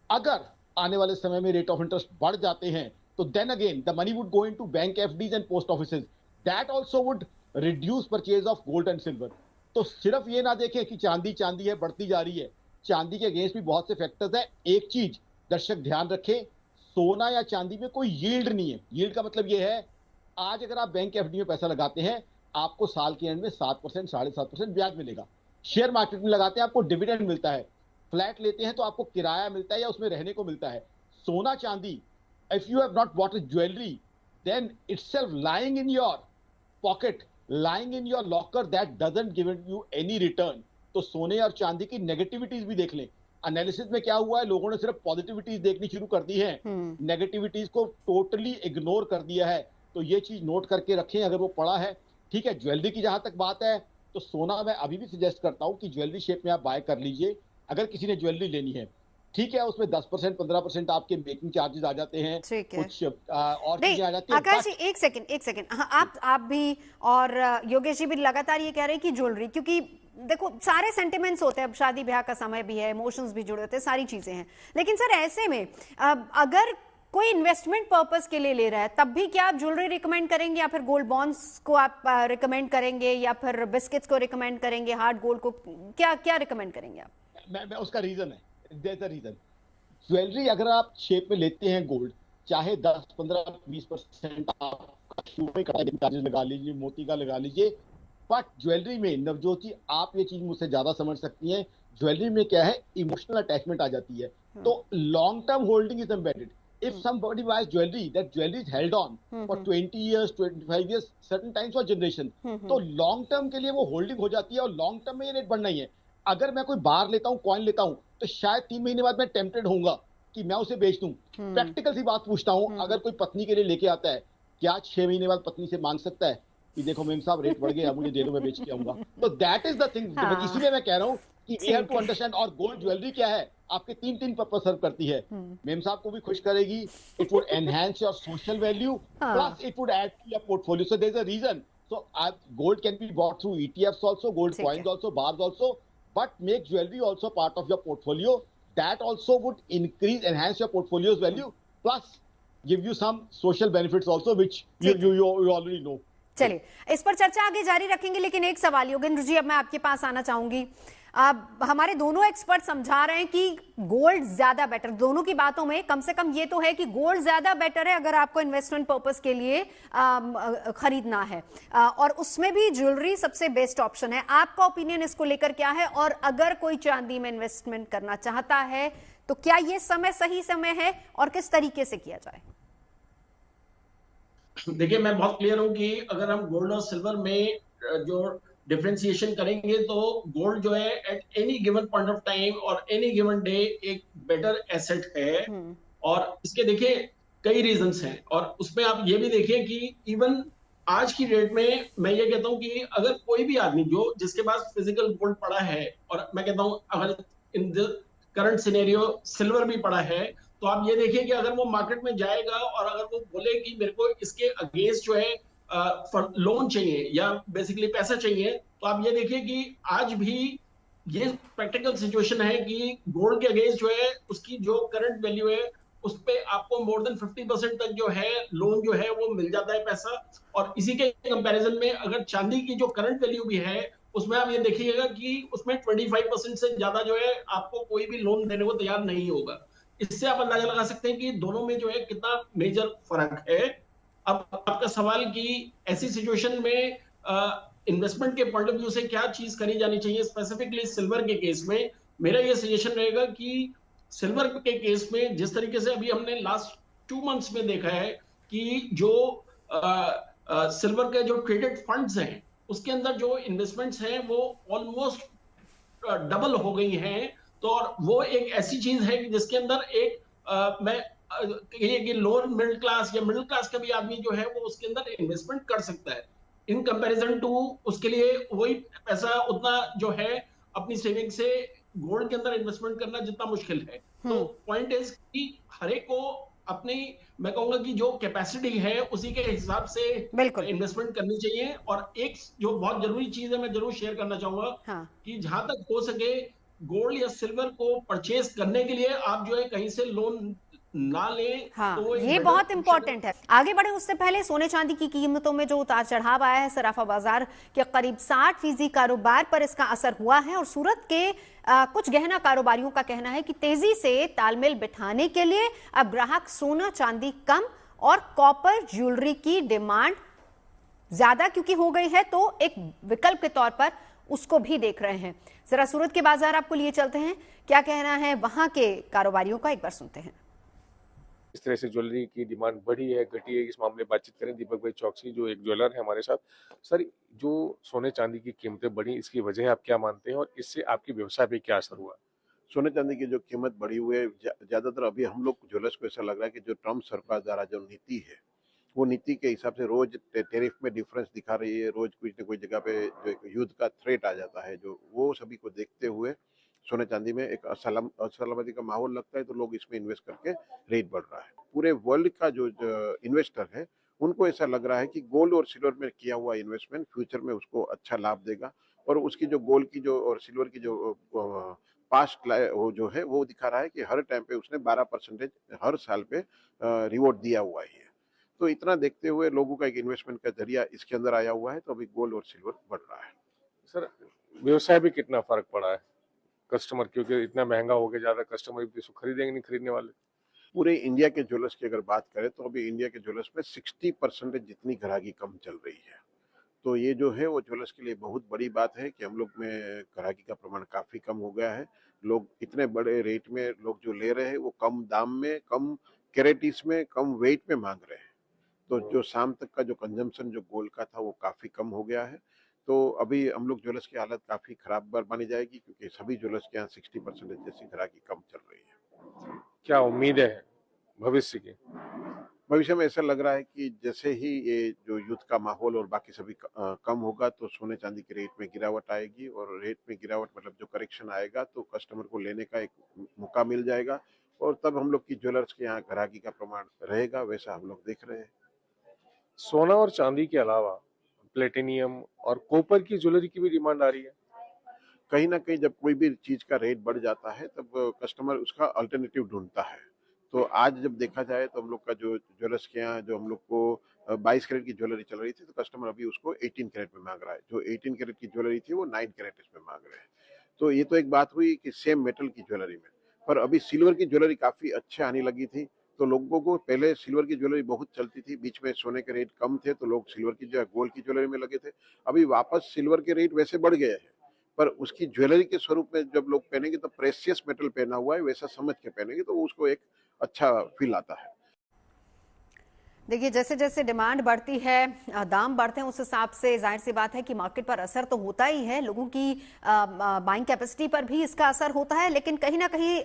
अगर आने वाले समय में रेट ऑफ इंटरेस्ट बढ़ जाते हैं तो then again the money would go into bank FDs and post offices, that also would reduce purchase of gold and silver. तो सिर्फ ये ना देखें कि चांदी चांदी है, बढ़ती जा रही है, चांदी के अगेंस्ट भी बहुत से फैक्टर्स हैं। एक चीज दर्शक ध्यान रखें, सोना या चांदी में कोई यील्ड नहीं है। यील्ड का मतलब ये है, आज अगर आप बैंक एफडी में पैसा लगाते हैं आपको साल के एंड में 7%, 7.5% ब्याज मिलेगा। शेयर मार्केट में लगाते हैं आपको डिविडेंड मिलता है, फ्लैट लेते हैं तो आपको किराया मिलता है या उसमें रहने को मिलता है। सोना चांदी, if you have not bought a jewellery then itself lying in your pocket, lying in your locker, that doesn't give you any return. तो सोने और चांदी की नेगेटिविटीज भी देख लें। एनालिसिस में क्या हुआ है, लोगों ने सिर्फ पॉजिटिविटीज देखनी शुरू कर दी है, नेगेटिविटीज को टोटली इग्नोर कर दिया है। तो ये चीज नोट करके रखें अगर वो पड़ा है। ठीक है, ज्वेलरी की जहां तक बात है तो सोना मैं अभी भी सजेस्ट करता हूं कि ज्वेलरी शेप में आप बाय कर लीजिए अगर किसी ने ज्वेलरी लेनी है। ठीक है, उसमें 10%, 15% आपके मेकिंग चार्जेस आ जाते हैं, कुछ और चीजें आ जाती हैं। आकाश जी एक सेकंड, हाँ, आप भी और योगेश जी भी लगातार ये कह रहे हैं कि ज्वेलरी, क्योंकि देखो सारे सेंटिमेंट्स होते हैं, अब शादी ब्याह का समय भी है, इमोशंस भी जुड़े होते हैं, सारी चीजें हैं। लेकिन सर ऐसे में अगर कोई इन्वेस्टमेंट पर्पस के लिए ले रहा है तब भी क्या आप ज्वेलरी रिकमेंड करेंगे, या फिर गोल्ड बॉन्ड्स को आप रिकमेंड करेंगे, या फिर बिस्किट्स को रिकमेंड करेंगे, हार्ड गोल्ड को क्या रिकमेंड करेंगे आप? मैं उसका रीजन है, there is a reason. Jewellery अगर आप शेप में लेते हैं गोल्ड, चाहे 10, 15, 20% आप चार्जेस लगा लीजिए, मोती का लगा लीजिए, बट ज्वेलरी में नवजोत जी आप ये चीज मुझसे ज्यादा समझ सकती हैं, ज्वेलरी में क्या है, इमोशनल अटैचमेंट आ जाती है। तो long term holding is embedded. If somebody buys jewelry, that jewelry is held on for 20 years, 25 years, certain times for generation. तो लॉन्ग टर्म के लिए वो होल्डिंग हो जाती है, और लॉन्ग टर्म में ये रेट बढ़ना ही है। अगर मैं कोई बार लेता हूँ, कॉइन लेता हूँ, तो शायद 3 महीने बाद मैं टेम्पटेड होऊंगा कि मैं उसे बेच दूं। प्रैक्टिकल सी बात पूछता हूँ, अगर कोई पत्नी के लिए लेके आता है, क्या 6 महीने बाद पत्नी से मांग सकता है कि देखो मेम साहब रेट बढ़ गया, मुझे दे दो, मैं बेच के आऊंगा? तो दैट इज द थिंग। इसीलिए मैं कह रहा हूँ कि वी हैव टू अंडरस्टैंड। और गोल्ड ज्वेलरी क्या है, आपके 3 पर्पस सर्व करती है। मेम साहब को भी खुश करेगी, it would enhance your social value, plus it would add to your portfolio. So there is a reason. So gold can be bought through ETFs also, gold coins also, bars also, but make jewelry also part of your portfolio. That also would enhance your portfolio's value, plus give you some social benefits also, which you already know. चलिए इस पर चर्चा आगे जारी रखेंगे, लेकिन एक सवाल योगेंद्र जी, अब मैं आपके पास आना चाहूंगी। हमारे दोनों एक्सपर्ट समझा रहे हैं कि गोल्ड ज्यादा बेटर, दोनों की बातों में कम से कम ये तो है कि गोल्ड ज्यादा बेटर है अगर आपको इन्वेस्टमेंट पर्पस के लिए खरीदना है, और उसमें भी ज्वेलरी सबसे बेस्ट ऑप्शन है। आपका ओपिनियन इसको लेकर क्या है, और अगर कोई चांदी में इन्वेस्टमेंट करना चाहता है तो क्या ये समय सही समय है, और किस तरीके से किया जाए? देखिए, मैं बहुत क्लियर हूं कि अगर हम गोल्ड और सिल्वर में जो डिफरेंशिएशन करेंगे तो गोल्ड जो है at any given point of time और एनी गिवन डे एक बेटर एसेट है। और इसके देखिए कई रीजंस हैं, और उसमें आप ये भी देखिए कि इवन आज की डेट में मैं ये कहता हूं कि अगर कोई भी आदमी जिसके पास फिजिकल गोल्ड पड़ा है, और मैं कहता हूं अगर in the current scenario silver भी पड़ा है, तो आप ये देखिए कि अगर वो मार्केट में जाएगा और अगर वो बोले कि मेरे को इसके अगेंस्ट जो है लोन चाहिए या बेसिकली पैसा चाहिए, तो आप ये देखिए कि आज भी ये प्रैक्टिकल सिचुएशन है कि गोल्ड के अगेंस्ट जो है उसकी जो करंट वैल्यू है उस पे आपको मोर देन 50% तक जो है लोन जो है वो मिल जाता है पैसा। और इसी के कंपैरिजन में अगर चांदी की जो करंट वैल्यू भी है उसमें आप ये देखिएगा कि उसमें 25% से ज्यादा जो है आपको कोई भी लोन देने को तैयार नहीं होगा। इससे आप अंदाजा लगा सकते हैं कि दोनों में जो है कितना मेजर फर्क है। अब आपका सवाल कि ऐसी सिचुएशन में इन्वेस्टमेंट के पॉइंट ऑफ व्यू से क्या चीज करी जानी चाहिए, स्पेसिफिकली सिल्वर के केस में मेरा ये सजेशन रहेगा कि सिल्वर के केस में जिस तरीके से अभी हमने लास्ट 2 मंथ्स में देखा है कि जो सिल्वर के जो ट्रेडेड फंड्स हैं उसके अंदर जो इन्वेस्टमेंट्स हैं वो ऑलमोस्ट डबल हो गई हैं। तो और वो एक ऐसी चीज है कि जिसके अंदर एक मैं कहिए कि लोअर मिडिल क्लास या मिडिल क्लास का भी आदमी जो है वो उसके अंदर इन्वेस्टमेंट कर सकता है। इन कंपैरिजन टू उसके लिए वही पैसा उतना जो है अपनी सेविंग से गोल्ड के अंदर इन्वेस्टमेंट करना जितना मुश्किल है। तो पॉइंट इज कि हर एक को अपनी, मैं कहूंगा कि जो कैपेसिटी है उसी के हिसाब से इन्वेस्टमेंट करनी चाहिए। और एक जो बहुत जरूरी चीज है मैं जरूर शेयर करना चाहूंगा कि जहां तक हो सके गोल्ड या सिल्वर को परचेज करने के लिए आप जो है कहीं से लोन ना ले। तो ये बहुत इंपॉर्टेंट है। आगे बढ़े उससे पहले सोने चांदी की कीमतों में जो उतार चढ़ाव आया है, सराफा बाजार के करीब 60% कारोबार पर इसका असर हुआ है और सूरत के कुछ गहना कारोबारियों का कहना है कि तेजी से तालमेल बिठाने के लिए अब ग्राहक सोना चांदी कम और कॉपर ज्वेलरी की डिमांड ज्यादा क्योंकि हो गई है तो एक विकल्प के तौर पर उसको भी देख रहे हैं। जरा सूरत के बाजार आपको लिए चलते हैं, क्या कहना है वहां के कारोबारियों का, एक बार सुनते हैं। इस तरह से ज्वेलरी की डिमांड बढ़ी है घटी है, इस मामले में बातचीत करें दीपक भाई चौकसी जो एक ज्वेलर है हमारे साथ। सर, जो सोने चांदी की कीमतें बढ़ी इसकी वजह आप क्या मानते हैं और इससे आपके व्यवसाय पे क्या असर हुआ? सोने चांदी की जो कीमत बढ़ी हुई है ज्यादातर अभी हम लोग ज्वेलर्स को ऐसा लग रहा है कि जो ट्रम्प सरकार द्वारा जो नीति है वो नीति के हिसाब से रोज टेरिफ में डिफरेंस दिखा रही है। रोज कुछ न कुछ जगह पे जो एक युद्ध का थ्रेट आ जाता है, जो वो सभी को देखते हुए सोने चांदी में एक असलामती का माहौल लगता है तो लोग इसमें इन्वेस्ट करके रेट बढ़ रहा है। पूरे वर्ल्ड का जो इन्वेस्टर है उनको ऐसा लग रहा है कि गोल्ड और सिल्वर में किया हुआ इन्वेस्टमेंट फ्यूचर में उसको अच्छा लाभ देगा और उसकी जो गोल्ड की जो और सिल्वर की जो पास्ट वो जो है वो दिखा रहा है कि हर टाइम पे उसने 12% हर साल पे रिवॉर्ड दिया हुआ है। तो इतना देखते हुए लोगों का एक इन्वेस्टमेंट का जरिया इसके अंदर आया हुआ है तो अभी गोल्ड और सिल्वर बढ़ रहा है। सर, व्यवसाय भी कितना फर्क पड़ा है कस्टमर, क्योंकि इतना महंगा हो गया, ज्यादा कस्टमर भी इसको खरीदेंगे नहीं खरीदने वाले। पूरे इंडिया के ज्वेलर्स की अगर बात करें तो अभी इंडिया के ज्वेलर्स में 60% जितनी ग्राहकी कम चल रही है। तो ये जो है वो ज्वेलर्स के लिए बहुत बड़ी बात है कि हम लोग में ग्राहकी का प्रमाण काफी कम हो गया है। लोग इतने बड़े रेट में लोग जो ले रहे हैं वो कम दाम में, कम कैरेटिस में, कम वेट में मांग रहे हैं। तो जो शाम तक का जो कंजम्पशन जो गोल्ड का था वो काफी कम हो गया है। तो अभी हम लोग ज्वेलर्स की हालत काफी खराब मानी जाएगी क्योंकि सभी ज्वेलर्स के यहाँ 60% जैसी ग्राहकी कम चल रही है। क्या उम्मीदें हैं भविष्य की? भविष्य में ऐसा लग रहा है कि जैसे ही ये जो युद्ध का माहौल और बाकी सभी कम होगा तो सोने चांदी के रेट में गिरावट आएगी और रेट में गिरावट मतलब जो करेक्शन आएगा तो कस्टमर को लेने का एक मौका मिल जाएगा और तब हम लोग की ज्वेलर्स के यहाँ ग्राहकी का प्रमाण रहेगा, वैसा हम लोग देख रहे हैं। सोना और चांदी के अलावा प्लेटिनियम और कॉपर की ज्वेलरी की भी डिमांड आ रही है। कहीं ना कहीं जब कोई भी चीज का रेट बढ़ जाता है तब कस्टमर उसका अल्टरनेटिव ढूंढता है। तो आज जब देखा जाए तो हम लोग का जो ज्वेलर्स के यहाँ जो हम लोग को 22 कैरेट की ज्वेलरी चल रही थी तो कस्टमर अभी उसको 18 कैरेट में मांग रहा है। जो 18 कैरेट की ज्वेलरी थी वो 9 कैरेट इसमें मांग रहे हैं। तो ये तो एक बात हुई कि सेम मेटल की ज्वेलरी में, पर अभी सिल्वर की ज्वेलरी काफी अच्छे आने लगी थी। तो लोगों को पहले सिल्वर की ज्वेलरी बहुत चलती थी, बीच में सोने के रेट कम थे तो लोग सिल्वर की जो गोल्ड की ज्वेलरी में लगे थे। अभी वापस सिल्वर के रेट वैसे बढ़ गए हैं पर उसकी ज्वेलरी के स्वरूप में जब लोग पहनेंगे तो प्रेशियस मेटल पहना हुआ है वैसा समझ के पहनेंगे तो उसको एक अच्छा फील आता है। देखिए, जैसे जैसे डिमांड बढ़ती है, दाम बढ़ते हैं, उस हिसाब से जाहिर सी बात है कि मार्केट पर असर तो होता ही है, लोगों की बाइंग कैपेसिटी पर भी इसका असर होता है। लेकिन कहीं ना कहीं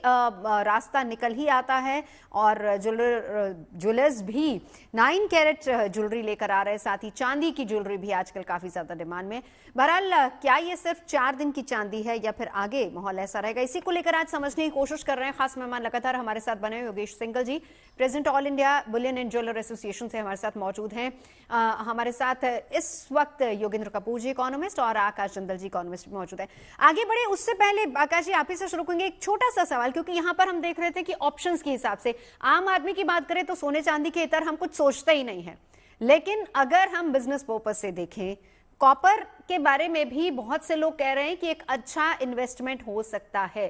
रास्ता निकल ही आता है और ज्वेलर्स भी 9 कैरेट ज्वेलरी लेकर आ रहे हैं, साथ ही चांदी की ज्वेलरी भी आजकल काफी ज्यादा डिमांड में। बहरहाल, क्या ये सिर्फ 4 दिन की चांदी है या फिर आगे माहौल ऐसा रहेगा, इसी को लेकर आज समझने की कोशिश कर रहे हैं। खास मेहमान लगातार हमारे साथ बने हुए Yogesh Singhal ji, president all India bullion and jeweller association से हमारे साथ मौजूद हैं। हमारे साथ इस वक्त योगेंद्र कपूर जी इकोनॉमिस्ट और आकाश जिंदल जी इकोनॉमिस्ट भी मौजूद हैं। आगे बढ़े उससे पहले आकाश जी, आप ही से शुरू करेंगे एक छोटा सा सवाल, क्योंकि यहां पर हम देख रहे थे कि ऑप्शंस के हिसाब से आम आदमी की बात करें तो सोने चांदी के इतर हम कुछ सोचते ही नहीं है, लेकिन अगर हम बिजनेस पर्पज से देखें, कॉपर के बारे में भी बहुत से लोग कह रहे हैं कि एक अच्छा इन्वेस्टमेंट हो सकता है।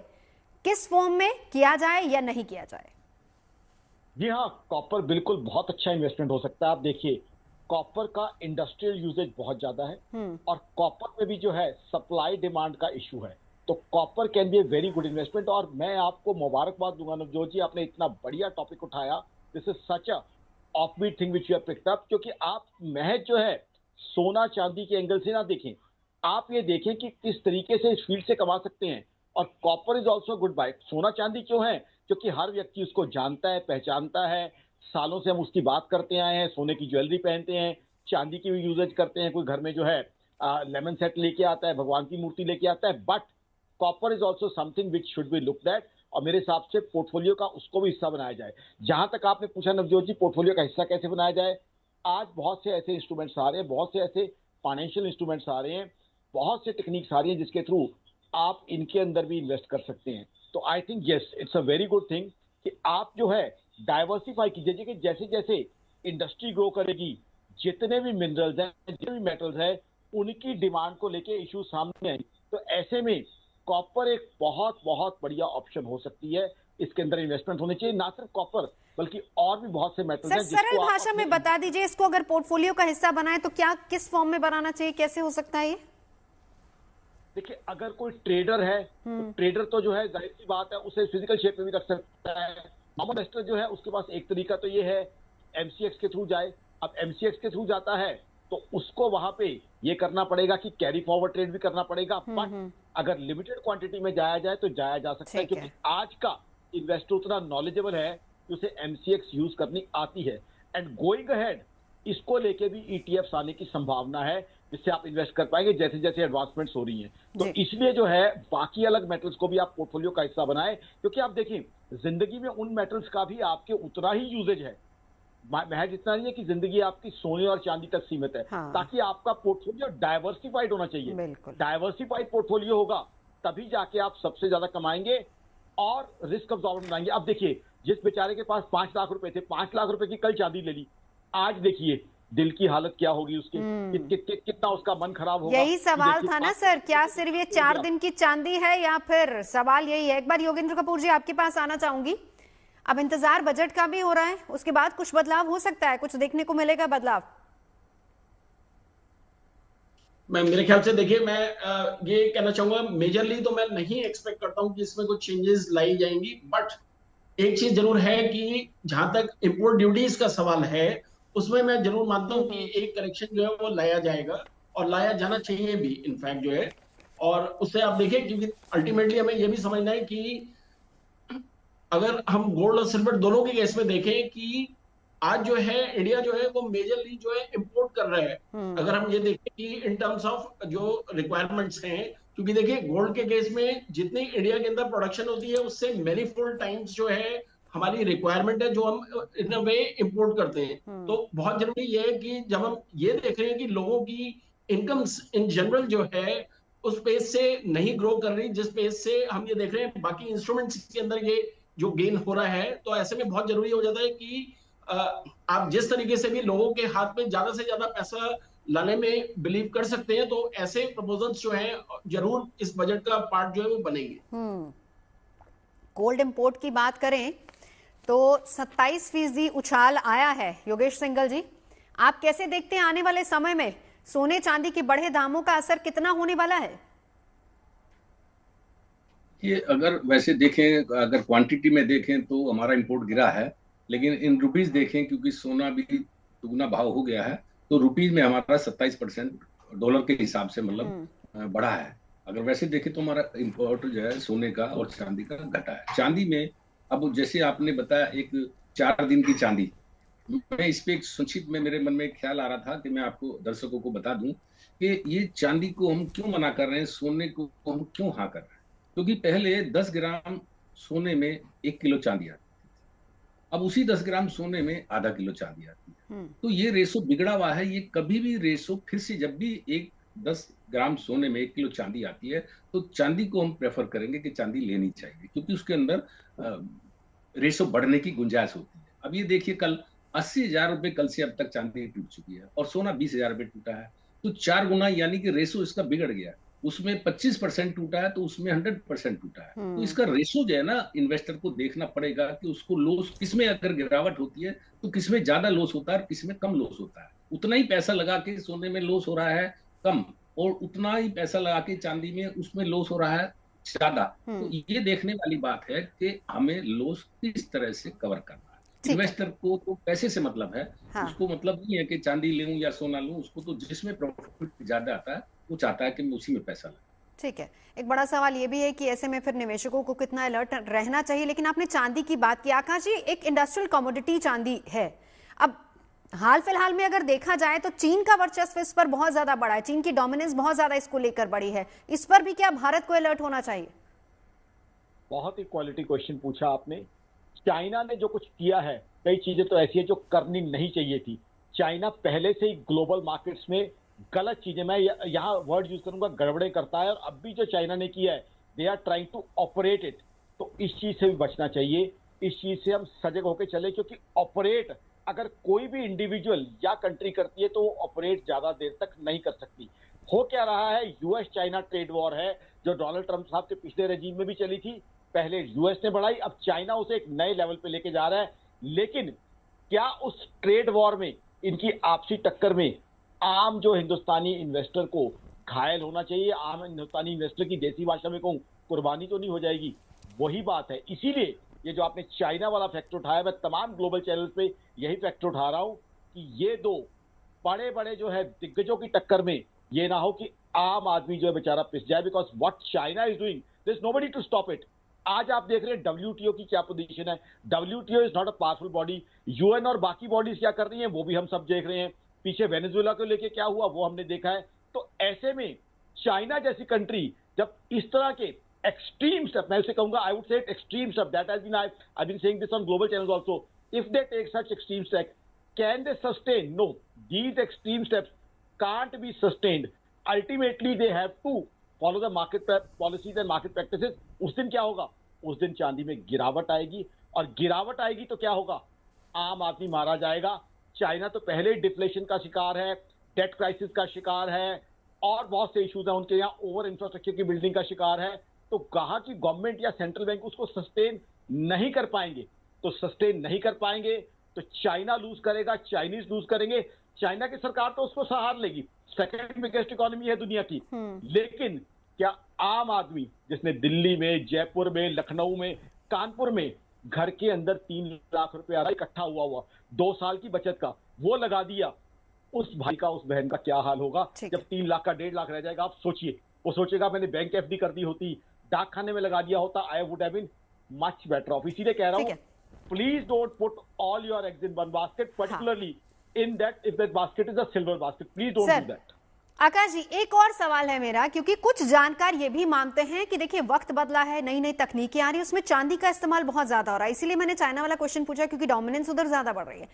किस फॉर्म में किया जाए या नहीं किया जाए? जी हाँ, कॉपर बिल्कुल बहुत अच्छा इन्वेस्टमेंट हो सकता है। आप देखिए, कॉपर का इंडस्ट्रियल यूजेज बहुत ज्यादा है और कॉपर में भी जो है सप्लाई डिमांड का इशू है, तो copper can be a very good investment. और मैं आपको मुबारकबाद दूंगा नवजोत जी, आपने इतना बढ़िया टॉपिक उठाया। This is such a offbeat thing which you have picked up, क्योंकि आप महज जो है सोना चांदी के एंगल से ना देखें, आप ये देखें कि किस तरीके से इस फील्ड से कमा सकते हैं। और copper is also good buy. सोना चांदी क्यों है? क्योंकि हर व्यक्ति उसको जानता है, पहचानता है, सालों से हम उसकी बात करते आए हैं, सोने की ज्वेलरी पहनते हैं, चांदी की भी यूजेज करते हैं, कोई घर में जो है लेमन सेट लेके आता है, भगवान की मूर्ति लेके आता है, but copper is also something which should be looked at. और मेरे हिसाब से पोर्टफोलियो का उसको भी हिस्सा बनाया जाए। जहां तक आपने पूछा नवजोत जी, पोर्टफोलियो का हिस्सा कैसे बनाया जाए, आज बहुत से ऐसे इंस्ट्रूमेंट्स आ रहे हैं, बहुत से ऐसे फाइनेंशियल इंस्ट्रूमेंट्स आ रहे हैं, बहुत से टेक्निक्स आ रही हैं जिसके थ्रू आप इनके अंदर भी इन्वेस्ट कर सकते हैं। तो I think yes, it's a very good thing कि आप जो है डाइवर्सिफाई कीजिए कि जैसे जैसे इंडस्ट्री ग्रो करेगी, जितने भी मिनरल्स हैं, जितने भी मेटल्स हैं, उनकी डिमांड को लेके इशू सामने आएंगे। तो ऐसे में कॉपर एक बहुत बहुत बढ़िया ऑप्शन हो सकती है। इसके अंदर इन्वेस्टमेंट होनी चाहिए, ना सिर्फ कॉपर बल्कि और भी बहुत से मेटल्स सर हैं सरल जिसको भाषा में बता दीजिए, इसको अगर पोर्टफोलियो का हिस्सा बनाए तो क्या किस फॉर्म में बनाना चाहिए, कैसे हो सकता है ये? देखिए, अगर कोई ट्रेडर है तो ट्रेडर तो जो है जाहिर सी बात है उसे फिजिकल शेप में भी रख सकता है। नॉर्मल इन्वेस्टर जो है उसके पास एक तरीका तो ये है एमसीएक्स के थ्रू जाए। अब एमसीएक्स के थ्रू जाता है तो उसको वहां पे ये करना पड़ेगा कि कैरी फॉरवर्ड ट्रेड भी करना पड़ेगा, बट अगर लिमिटेड क्वांटिटी में जाया जाए तो जाया जा सकता है, क्योंकि आज का इन्वेस्टर उतना नॉलेजेबल है कि उसे एमसीएक्स यूज करनी आती है। एंड गोइंग अहेड इसको लेके भी ईटीएफ्स आने की संभावना है जिससे आप इन्वेस्ट कर पाएंगे जैसे जैसे एडवांसमेंट्स हो ररी हैं। तो इसलिए जो है बाकी अलग मेटल्स को भी आप पोर्टफोलियो का हिस्सा बनाएं, क्योंकि आप देखें जिंदगी में उन मेटल्स का भी आपके उतना ही यूजेज है। महज इतना नहीं है कि जिंदगी आपकी सोने और चांदी तक सीमित है। हाँ। ताकि आपका पोर्टफोलियो डाइवर्सिफाइड होना चाहिए। डाइवर्सिफाइड पोर्टफोलियो होगा तभी जाके आप सबसे ज्यादा कमाएंगे और रिस्क अब्जॉर्बर बनाएंगे। अब देखिए, जिस बेचारे के पास 5 लाख रुपए थे, 5 लाख रुपए की कल चांदी ले ली, आज देखिए दिल की हालत क्या होगी उसकी, कितना उसका मन खराब होगा। यही सवाल था ना सर, क्या सिर्फ ये 4 दिन की चांदी है या फिर सवाल यही है? एक बार योगेंद्र कपूर जी आपके पास आना चाहूंगी। अब इंतजार बजट का भी हो रहा है, उसके बाद कुछ बदलाव हो सकता है, कुछ देखने को मिलेगा बदलाव। मैं मेरे ख्याल से देखिए, मैं ये कहना चाहूंगा मेजरली तो मैं नहीं एक्सपेक्ट करता हूं कि इसमें कुछ चेंजेस लाई जाएंगी, बट एक चीज जरूर है कि जहां तक इंपोर्ट ड्यूटीज का सवाल है उसमें मैं जरूर मानता हूं कि एक करेक्शन जो है वो लाया जाएगा और लाया जाना चाहिए भी इनफैक्ट जो है। और उससे आप देखिए, क्योंकि अल्टीमेटली हमें ये भी समझना है कि अगर हम गोल्ड और सिल्वर दोनों के केस में देखें कि आज जो है इंडिया जो है वो मेजरली जो है इंपोर्ट कर रहा है। अगर हम ये देखें कि इन टर्म्स ऑफ जो रिक्वायरमेंट्स हैं, क्योंकि देखिए गोल्ड के केस में जितनी इंडिया के अंदर प्रोडक्शन होती है उससे मैनीफोल्ड टाइम्स जो है हमारी रिक्वायरमेंट है जो हम इन अ वे इंपोर्ट करते हैं। तो बहुत जरूरी ये है कि जब हम ये देख रहे हैं कि लोगों की इनकम्स इन जनरल जो है उस पेस से नहीं ग्रो कर रही जिस पेस से हम ये देख रहे हैं बाकी इंस्ट्रूमेंट्स के अंदर ये जो गेन हो रहा है, तो ऐसे में बहुत जरूरी हो जाता है कि आप जिस तरीके से भी लोगों के हाथ में ज्यादा से ज्यादा पैसा लाने में बिलीव कर सकते हैं, तो ऐसे प्रपोजल्स जो हैं जरूर इस बजट का पार्ट जो है वो बनेंगे। गोल्ड इंपोर्ट की बात करें तो 27% उछाल आया है। योगेश सिंघल जी, आप कैसे देखते हैं आने वाले समय में सोने चांदी के बढ़े दामों का असर कितना होने वाला है? ये अगर वैसे देखें, अगर क्वांटिटी में देखें तो हमारा इंपोर्ट गिरा है, लेकिन इन रुपीज देखें क्योंकि सोना भी दुगना भाव हो गया है, तो रुपीज में हमारा 27% डॉलर के हिसाब से मतलब बढ़ा है। अगर वैसे देखें तो हमारा इंपोर्ट जो है सोने का और चांदी का घटा है। चांदी में अब जैसे आपने बताया एक 4 दिन की चांदी, मैं इस पे एक संक्षिप्त में मेरे मन में एक ख्याल आ रहा था कि मैं आपको दर्शकों को बता दूं कि ये चांदी को हम क्यों मना कर रहे हैं, सोने को हम क्यों हाँ कर रहे हैं। क्योंकि पहले 10 ग्राम सोने में 1 किलो चांदी आती थी, अब उसी 10 ग्राम सोने में आधा किलो चांदी आती है। तो ये रेशो बिगड़ा हुआ है। ये कभी भी रेशो फिर से, जब भी 10 ग्राम सोने में 1 किलो चांदी आती है तो चांदी को हम प्रेफर करेंगे कि चांदी लेनी चाहिए, क्योंकि उसके अंदर रेशो बढ़ने की गुंजाइश होती है। अब ये देखिए, कल 80,000 रुपए कल से अब तक चांदी टूट चुकी है और सोना 20,000 रुपए टूटा है, तो 4 गुना यानी कि रेशो इसका बिगड़ गया। उसमें 25% टूटा है तो उसमें 100% टूटा है। तो इसका रेशो जो है ना, इन्वेस्टर को देखना पड़ेगा कि उसको लॉस किसमें, अगर गिरावट होती है तो किसमें ज्यादा लॉस होता है और किसमें कम लॉस होता है। उतना ही पैसा लगा के सोने में लॉस हो रहा है कम, और उतना ही पैसा लगा के चांदी में उसमें लॉस हो रहा है ज्यादा। तो ये देखने वाली बात है कि हमें लॉस किस तरह से कवर करना है। इन्वेस्टर को तो पैसे से मतलब है, उसको मतलब नहीं है कि चांदी लूं या सोना लूं, उसको तो जिसमें प्रॉफिट ज्यादा आता है वो चाहता है कि मैं उसी में पैसा लगाऊं। ठीक है, एक बड़ा सवाल ये भी है कि ऐसे में फिर निवेशकों को कितना अलर्ट रहना चाहिए। लेकिन आपने चांदी की बात की आकाश जी, एक इंडस्ट्रियल कमोडिटी चांदी है। अब हाल फिलहाल में अगर देखा जाए तो चीन का वर्चस्व इस पर बहुत ज्यादा बड़ा है, चीन की डोमिनेंस बहुत ज्यादा इसको लेकर बड़ी है। इस पर भी क्या भारत को अलर्ट होना चाहिए? बहुत ही क्वालिटी क्वेश्चन पूछा आपने। चाइना ने जो कुछ किया है, कई चीजें तो ऐसी है जो करनी नहीं चाहिए थी। चाइना पहले से ही ग्लोबल मार्केट्स में गलत चीजें, मैं यहाँ वर्ड यूज करूंगा, गड़बड़े करता है। और अब भी जो चाइना ने किया है, they are trying to operate it. तो इस चीज से भी बचना चाहिए, इस चीज से हम सजग होकर चले, क्योंकि ऑपरेट अगर कोई भी इंडिविजुअल या कंट्री करती है तो वो ऑपरेट ज्यादा देर तक नहीं कर सकती। हो क्या रहा है, यूएस चाइना ट्रेड वॉर है जो डोनाल्ड ट्रंप साहब के पिछले रेजीम में भी चली थी। पहले यूएस ने बढ़ाई, अब चाइना उसे एक नए लेवल पे लेके जा रहा है। लेकिन क्या उस ट्रेड वॉर में, इनकी आपसी टक्कर में आम जो हिंदुस्तानी इन्वेस्टर को घायल होना चाहिए? आम हिंदुस्तानी इन्वेस्टर की देसी भाषा में कहूं, कुर्बानी तो नहीं हो जाएगी? वही बात है। इसीलिए ये जो आपने चाइना वाला फैक्टर उठाया, मैं तमाम ग्लोबल चैनल पे यही फैक्टर उठा रहा हूं कि ये दो बड़े बड़े जो है दिग्गजों की टक्कर में ये ना हो कि आम आदमी जो है बेचारा पिस जाए। Because what China is doing, there is nobody to stop it. आज आप देख रहे हैं डब्ल्यूटीओ की क्या पोजीशन है। WTO is not a powerful body. UN और बाकी बॉडीज क्या कर रही हैं वो भी हम सब देख रहे हैं। पीछे वेनेजुएला को लेके क्या हुआ वो हमने देखा है। तो ऐसे में चाइना जैसी कंट्री जब इस तरह के एक्सट्रीम स्टेप, मैं उसे कहूंगा, I would say extreme step, that has been, I been saying this on global channels also, if they take such extreme step, can they sustain? No, these extreme steps can't be sustained. Ultimately they have to follow the market policies and market practices. उस दिन क्या होगा? उस दिन चांदी में गिरावट आएगी, और गिरावट आएगी तो क्या होगा? आम आदमी मारा जाएगा। चाइना तो पहले ही डिफ्लेशन का शिकार है, डेट क्राइसिस का शिकार है, और बहुत से इश्यूज हैं उनके यहाँ, ओवर इंफ्रास्ट्रक्चर की बिल्डिंग का शिकार है। तो कहाँ की गवर्नमेंट या सेंट्रल बैंक उसको सस्टेन नहीं कर पाएंगे। तो सस्टेन नहीं कर पाएंगे तो चाइना लूज करेगा, चाइनीज लूज करेंगे। चाइना की सरकार तो उसको सहार लेगी, सेकेंड बिगेस्ट इकोनॉमी है दुनिया की। लेकिन क्या आम आदमी जिसने दिल्ली में, जयपुर में, लखनऊ में, कानपुर में घर के अंदर 3 लाख रुपए आ रहा इकट्ठा हुआ 2 साल की बचत का, वो लगा दिया, उस भाई का, उस बहन का क्या हाल होगा जब 3 लाख का 1.5 लाख रह जाएगा? आप सोचिए। वो सोचेगा मैंने बैंक एफडी कर दी होती, डाकखाने में लगा दिया होता, I would have been much better off. इसीलिए कह रहा हूं, please don't put all your eggs in one basket, particularly in that if that basket is a silver basket, please don't do that. आकाश जी, एक और सवाल है मेरा, क्योंकि कुछ जानकार ये भी मानते हैं कि देखिए वक्त बदला है, नई नई तकनीकें आ रही है, उसमें चांदी का इस्तेमाल बहुत ज्यादा हो रहा है। इसीलिए मैंने चाइना वाला क्वेश्चन पूछा, क्योंकि डोमिनेंस उधर ज्यादा बढ़ रही है।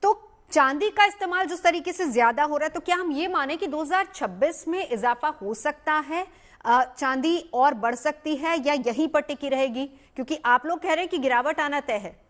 तो चांदी का इस्तेमाल जिस तरीके से ज्यादा हो रहा है, तो क्या हम ये माने कि 2026 में इजाफा हो सकता है, चांदी और बढ़ सकती है, या यहीं पर टिकी रहेगी? क्योंकि आप लोग कह रहे हैं कि गिरावट आना तय है।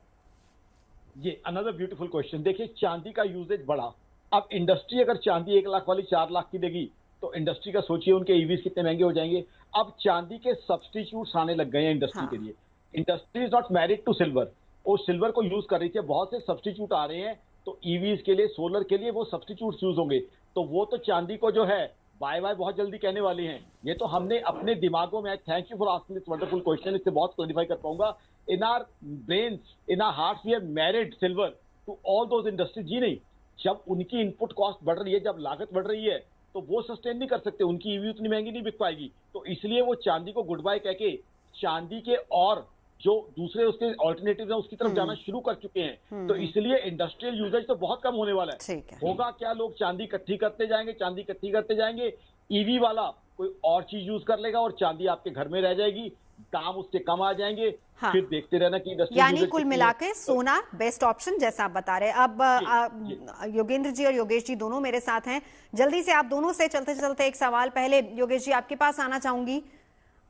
ये अनदर ब्यूटीफुल क्वेश्चन। देखिए, चांदी का यूजेज बढ़ा। अब इंडस्ट्री अगर चांदी 1 लाख वाली 4 लाख की देगी तो इंडस्ट्री का सोचिए उनके ईवीज कितने महंगे हो जाएंगे। अब चांदी के सब्स्टिट्यूट्स आने लग गए हैं इंडस्ट्री के लिए। Industry is not married to silver, वो सिल्वर को यूज कर रही थी, बहुत से सब्स्टिट्यूट आ रहे हैं। तो ईवीज के लिए, सोलर के लिए वो सब्स्टिट्यूट यूज होंगे। तो वो तो चांदी को जो है बाय बाय बहुत जल्दी कहने वाले हैं। ये तो हमने अपने दिमागों में, thank you for asking this wonderful question, इससे बहुत क्लैरिफाई कर पाऊंगा। In our brains, in our hearts we have married silver to all those industries. जी नहीं, जब उनकी इनपुट कॉस्ट बढ़ रही है, जब लागत बढ़ रही है, तो वो सस्टेन नहीं कर सकते, उनकी ईवी उतनी महंगी नहीं बिक पाएगी। तो इसलिए वो चांदी को गुड बाय कह के चांदी के और जो दूसरे उसके ऑल्टरनेटिव है उसकी तरफ जाना शुरू कर चुके हैं। तो इसलिए इंडस्ट्रियल यूजेज तो बहुत कम होने वाला है। होगा क्या, लोग चांदी इकट्ठी करते जाएंगे, चांदी इकट्ठी करते जाएंगे, ईवी वाला कोई और चीज यूज कर लेगा और चांदी आपके घर में रह जाएगी, दाम उसके कम आ जाएंगे। फिर देखते रहना कि इंडस्ट्री, यानी कुल मिला के सोना बेस्ट ऑप्शन जैसा आप बता रहे हैं। अब योगेंद्र जी और योगेश जी दोनों मेरे साथ हैं, जल्दी से आप दोनों से चलते चलते एक सवाल। पहले योगेश जी आपके पास आना चाहूंगी।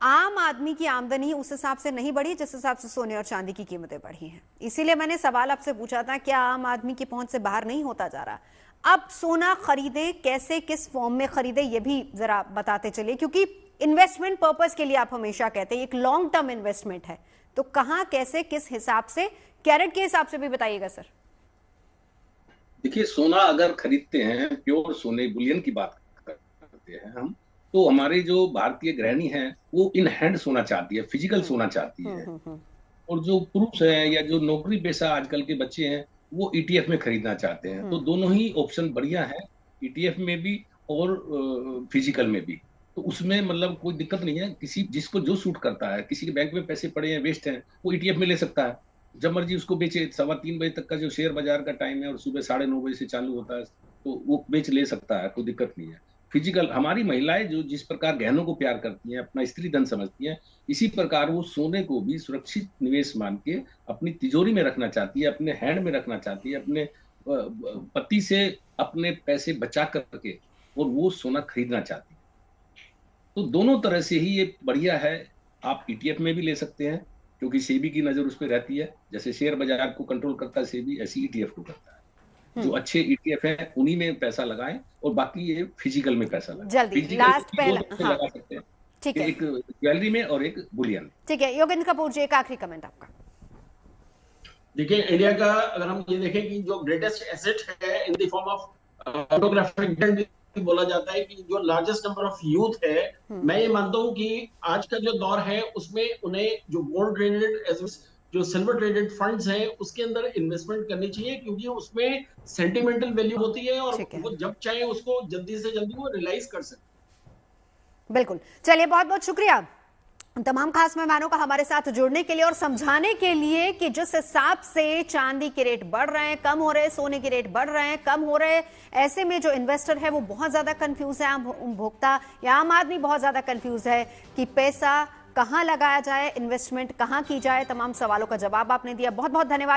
आम आदमी की आमदनी उस हिसाब से नहीं बढ़ी जिस हिसाब से सोने और चांदी की कीमतें बढ़ी हैं, इसीलिए मैंने सवाल आपसे पूछा था, क्या आम आदमी की पहुंच से बाहर नहीं होता जा रहा? अब सोना खरीदे कैसे, किस फॉर्म में खरीदे, ये भी जरा बताते चलिए, क्योंकि इन्वेस्टमेंट पर्पस के लिए आप हमेशा कहते हैं एक लॉन्ग टर्म इन्वेस्टमेंट है, तो कहां, कैसे, किस हिसाब से, कैरेट के हिसाब से भी बताइएगा सर। देखिए, सोना अगर खरीदते हैं, प्योर सोने बुलियन की बात करते हैं हम, तो हमारी जो भारतीय गृहिणी है वो इन हैंड सोना चाहती है, फिजिकल सोना चाहती है। और जो पुरुष है या जो नौकरी पेशा आजकल के बच्चे हैं वो ईटीएफ में खरीदना चाहते हैं। तो दोनों ही ऑप्शन बढ़िया है, ईटीएफ में भी और फिजिकल में भी। तो उसमें मतलब कोई दिक्कत नहीं है, किसी जिसको जो सूट करता है, किसी के बैंक में पैसे पड़े हैं, वेस्ट हैं, वो ईटीएफ में ले सकता है, जब मर्जी उसको बेचे। 3:15 बजे तक का जो शेयर बाजार का टाइम है और सुबह 9:30 बजे से चालू होता है, तो वो बेच ले सकता है, कोई दिक्कत नहीं है। फिजिकल, हमारी महिलाएं जो जिस प्रकार गहनों को प्यार करती हैं, अपना स्त्री धन समझती हैं, इसी प्रकार वो सोने को भी सुरक्षित निवेश मान के अपनी तिजोरी में रखना चाहती है, अपने हैंड में रखना चाहती है, अपने पति से अपने पैसे बचा करके और वो सोना खरीदना चाहती है। तो दोनों तरह से ही ये बढ़िया है। आप ईटीएफ में भी ले सकते हैं, क्योंकि सेबी की नजर उस पर रहती है, जैसे शेयर बाजार को कंट्रोल करता है सेबी, ऐसी ईटीएफ को करता है। जो अच्छे ईटीएफ हैं उन्हीं में पैसा लगाएं, और बाकी ये फिजिकल में पैसा लगाएं। जल्दी लास्ट पहला लगा सकते हैं, ठीक है, एक ज्वेलरी में और एक बुलियन। ठीक है, योगेंद्र कपूर जी एक आखिरी कमेंट आपका। देखिए, इंडिया का अगर हम ये देखें कि जो ग्रेटेस्ट एसेट है in the form of photographic बोला जाता है कि जो लार्जेस्ट नंबर ऑफ यूथ है, मैं ये मानता हूं कि आज का जो दौर है उसमें उन्हें जो गोल्ड ट्रेडेड, जो सिल्वर ट्रेडेड फंड्स हैं, उसके अंदर इन्वेस्टमेंट करनी चाहिए, क्योंकि उसमें सेंटिमेंटल वैल्यू होती है और वो जब चाहे उसको जल्दी से जल्दी वो रियलाइज कर सकते। बिल्कुल, चलिए बहुत बहुत शुक्रिया तमाम खास मेहमानों का हमारे साथ जुड़ने के लिए और समझाने के लिए कि जिस हिसाब से चांदी के रेट बढ़ रहे हैं, कम हो रहे हैं, सोने के रेट बढ़ रहे हैं, कम हो रहे हैं, ऐसे में जो इन्वेस्टर है वो बहुत ज्यादा कंफ्यूज है, आम उपभोक्ता या आम आदमी बहुत ज्यादा कंफ्यूज है कि पैसा कहां लगाया जाए, इन्वेस्टमेंट कहां की जाए। तमाम सवालों का जवाब आपने दिया, बहुत बहुत धन्यवाद।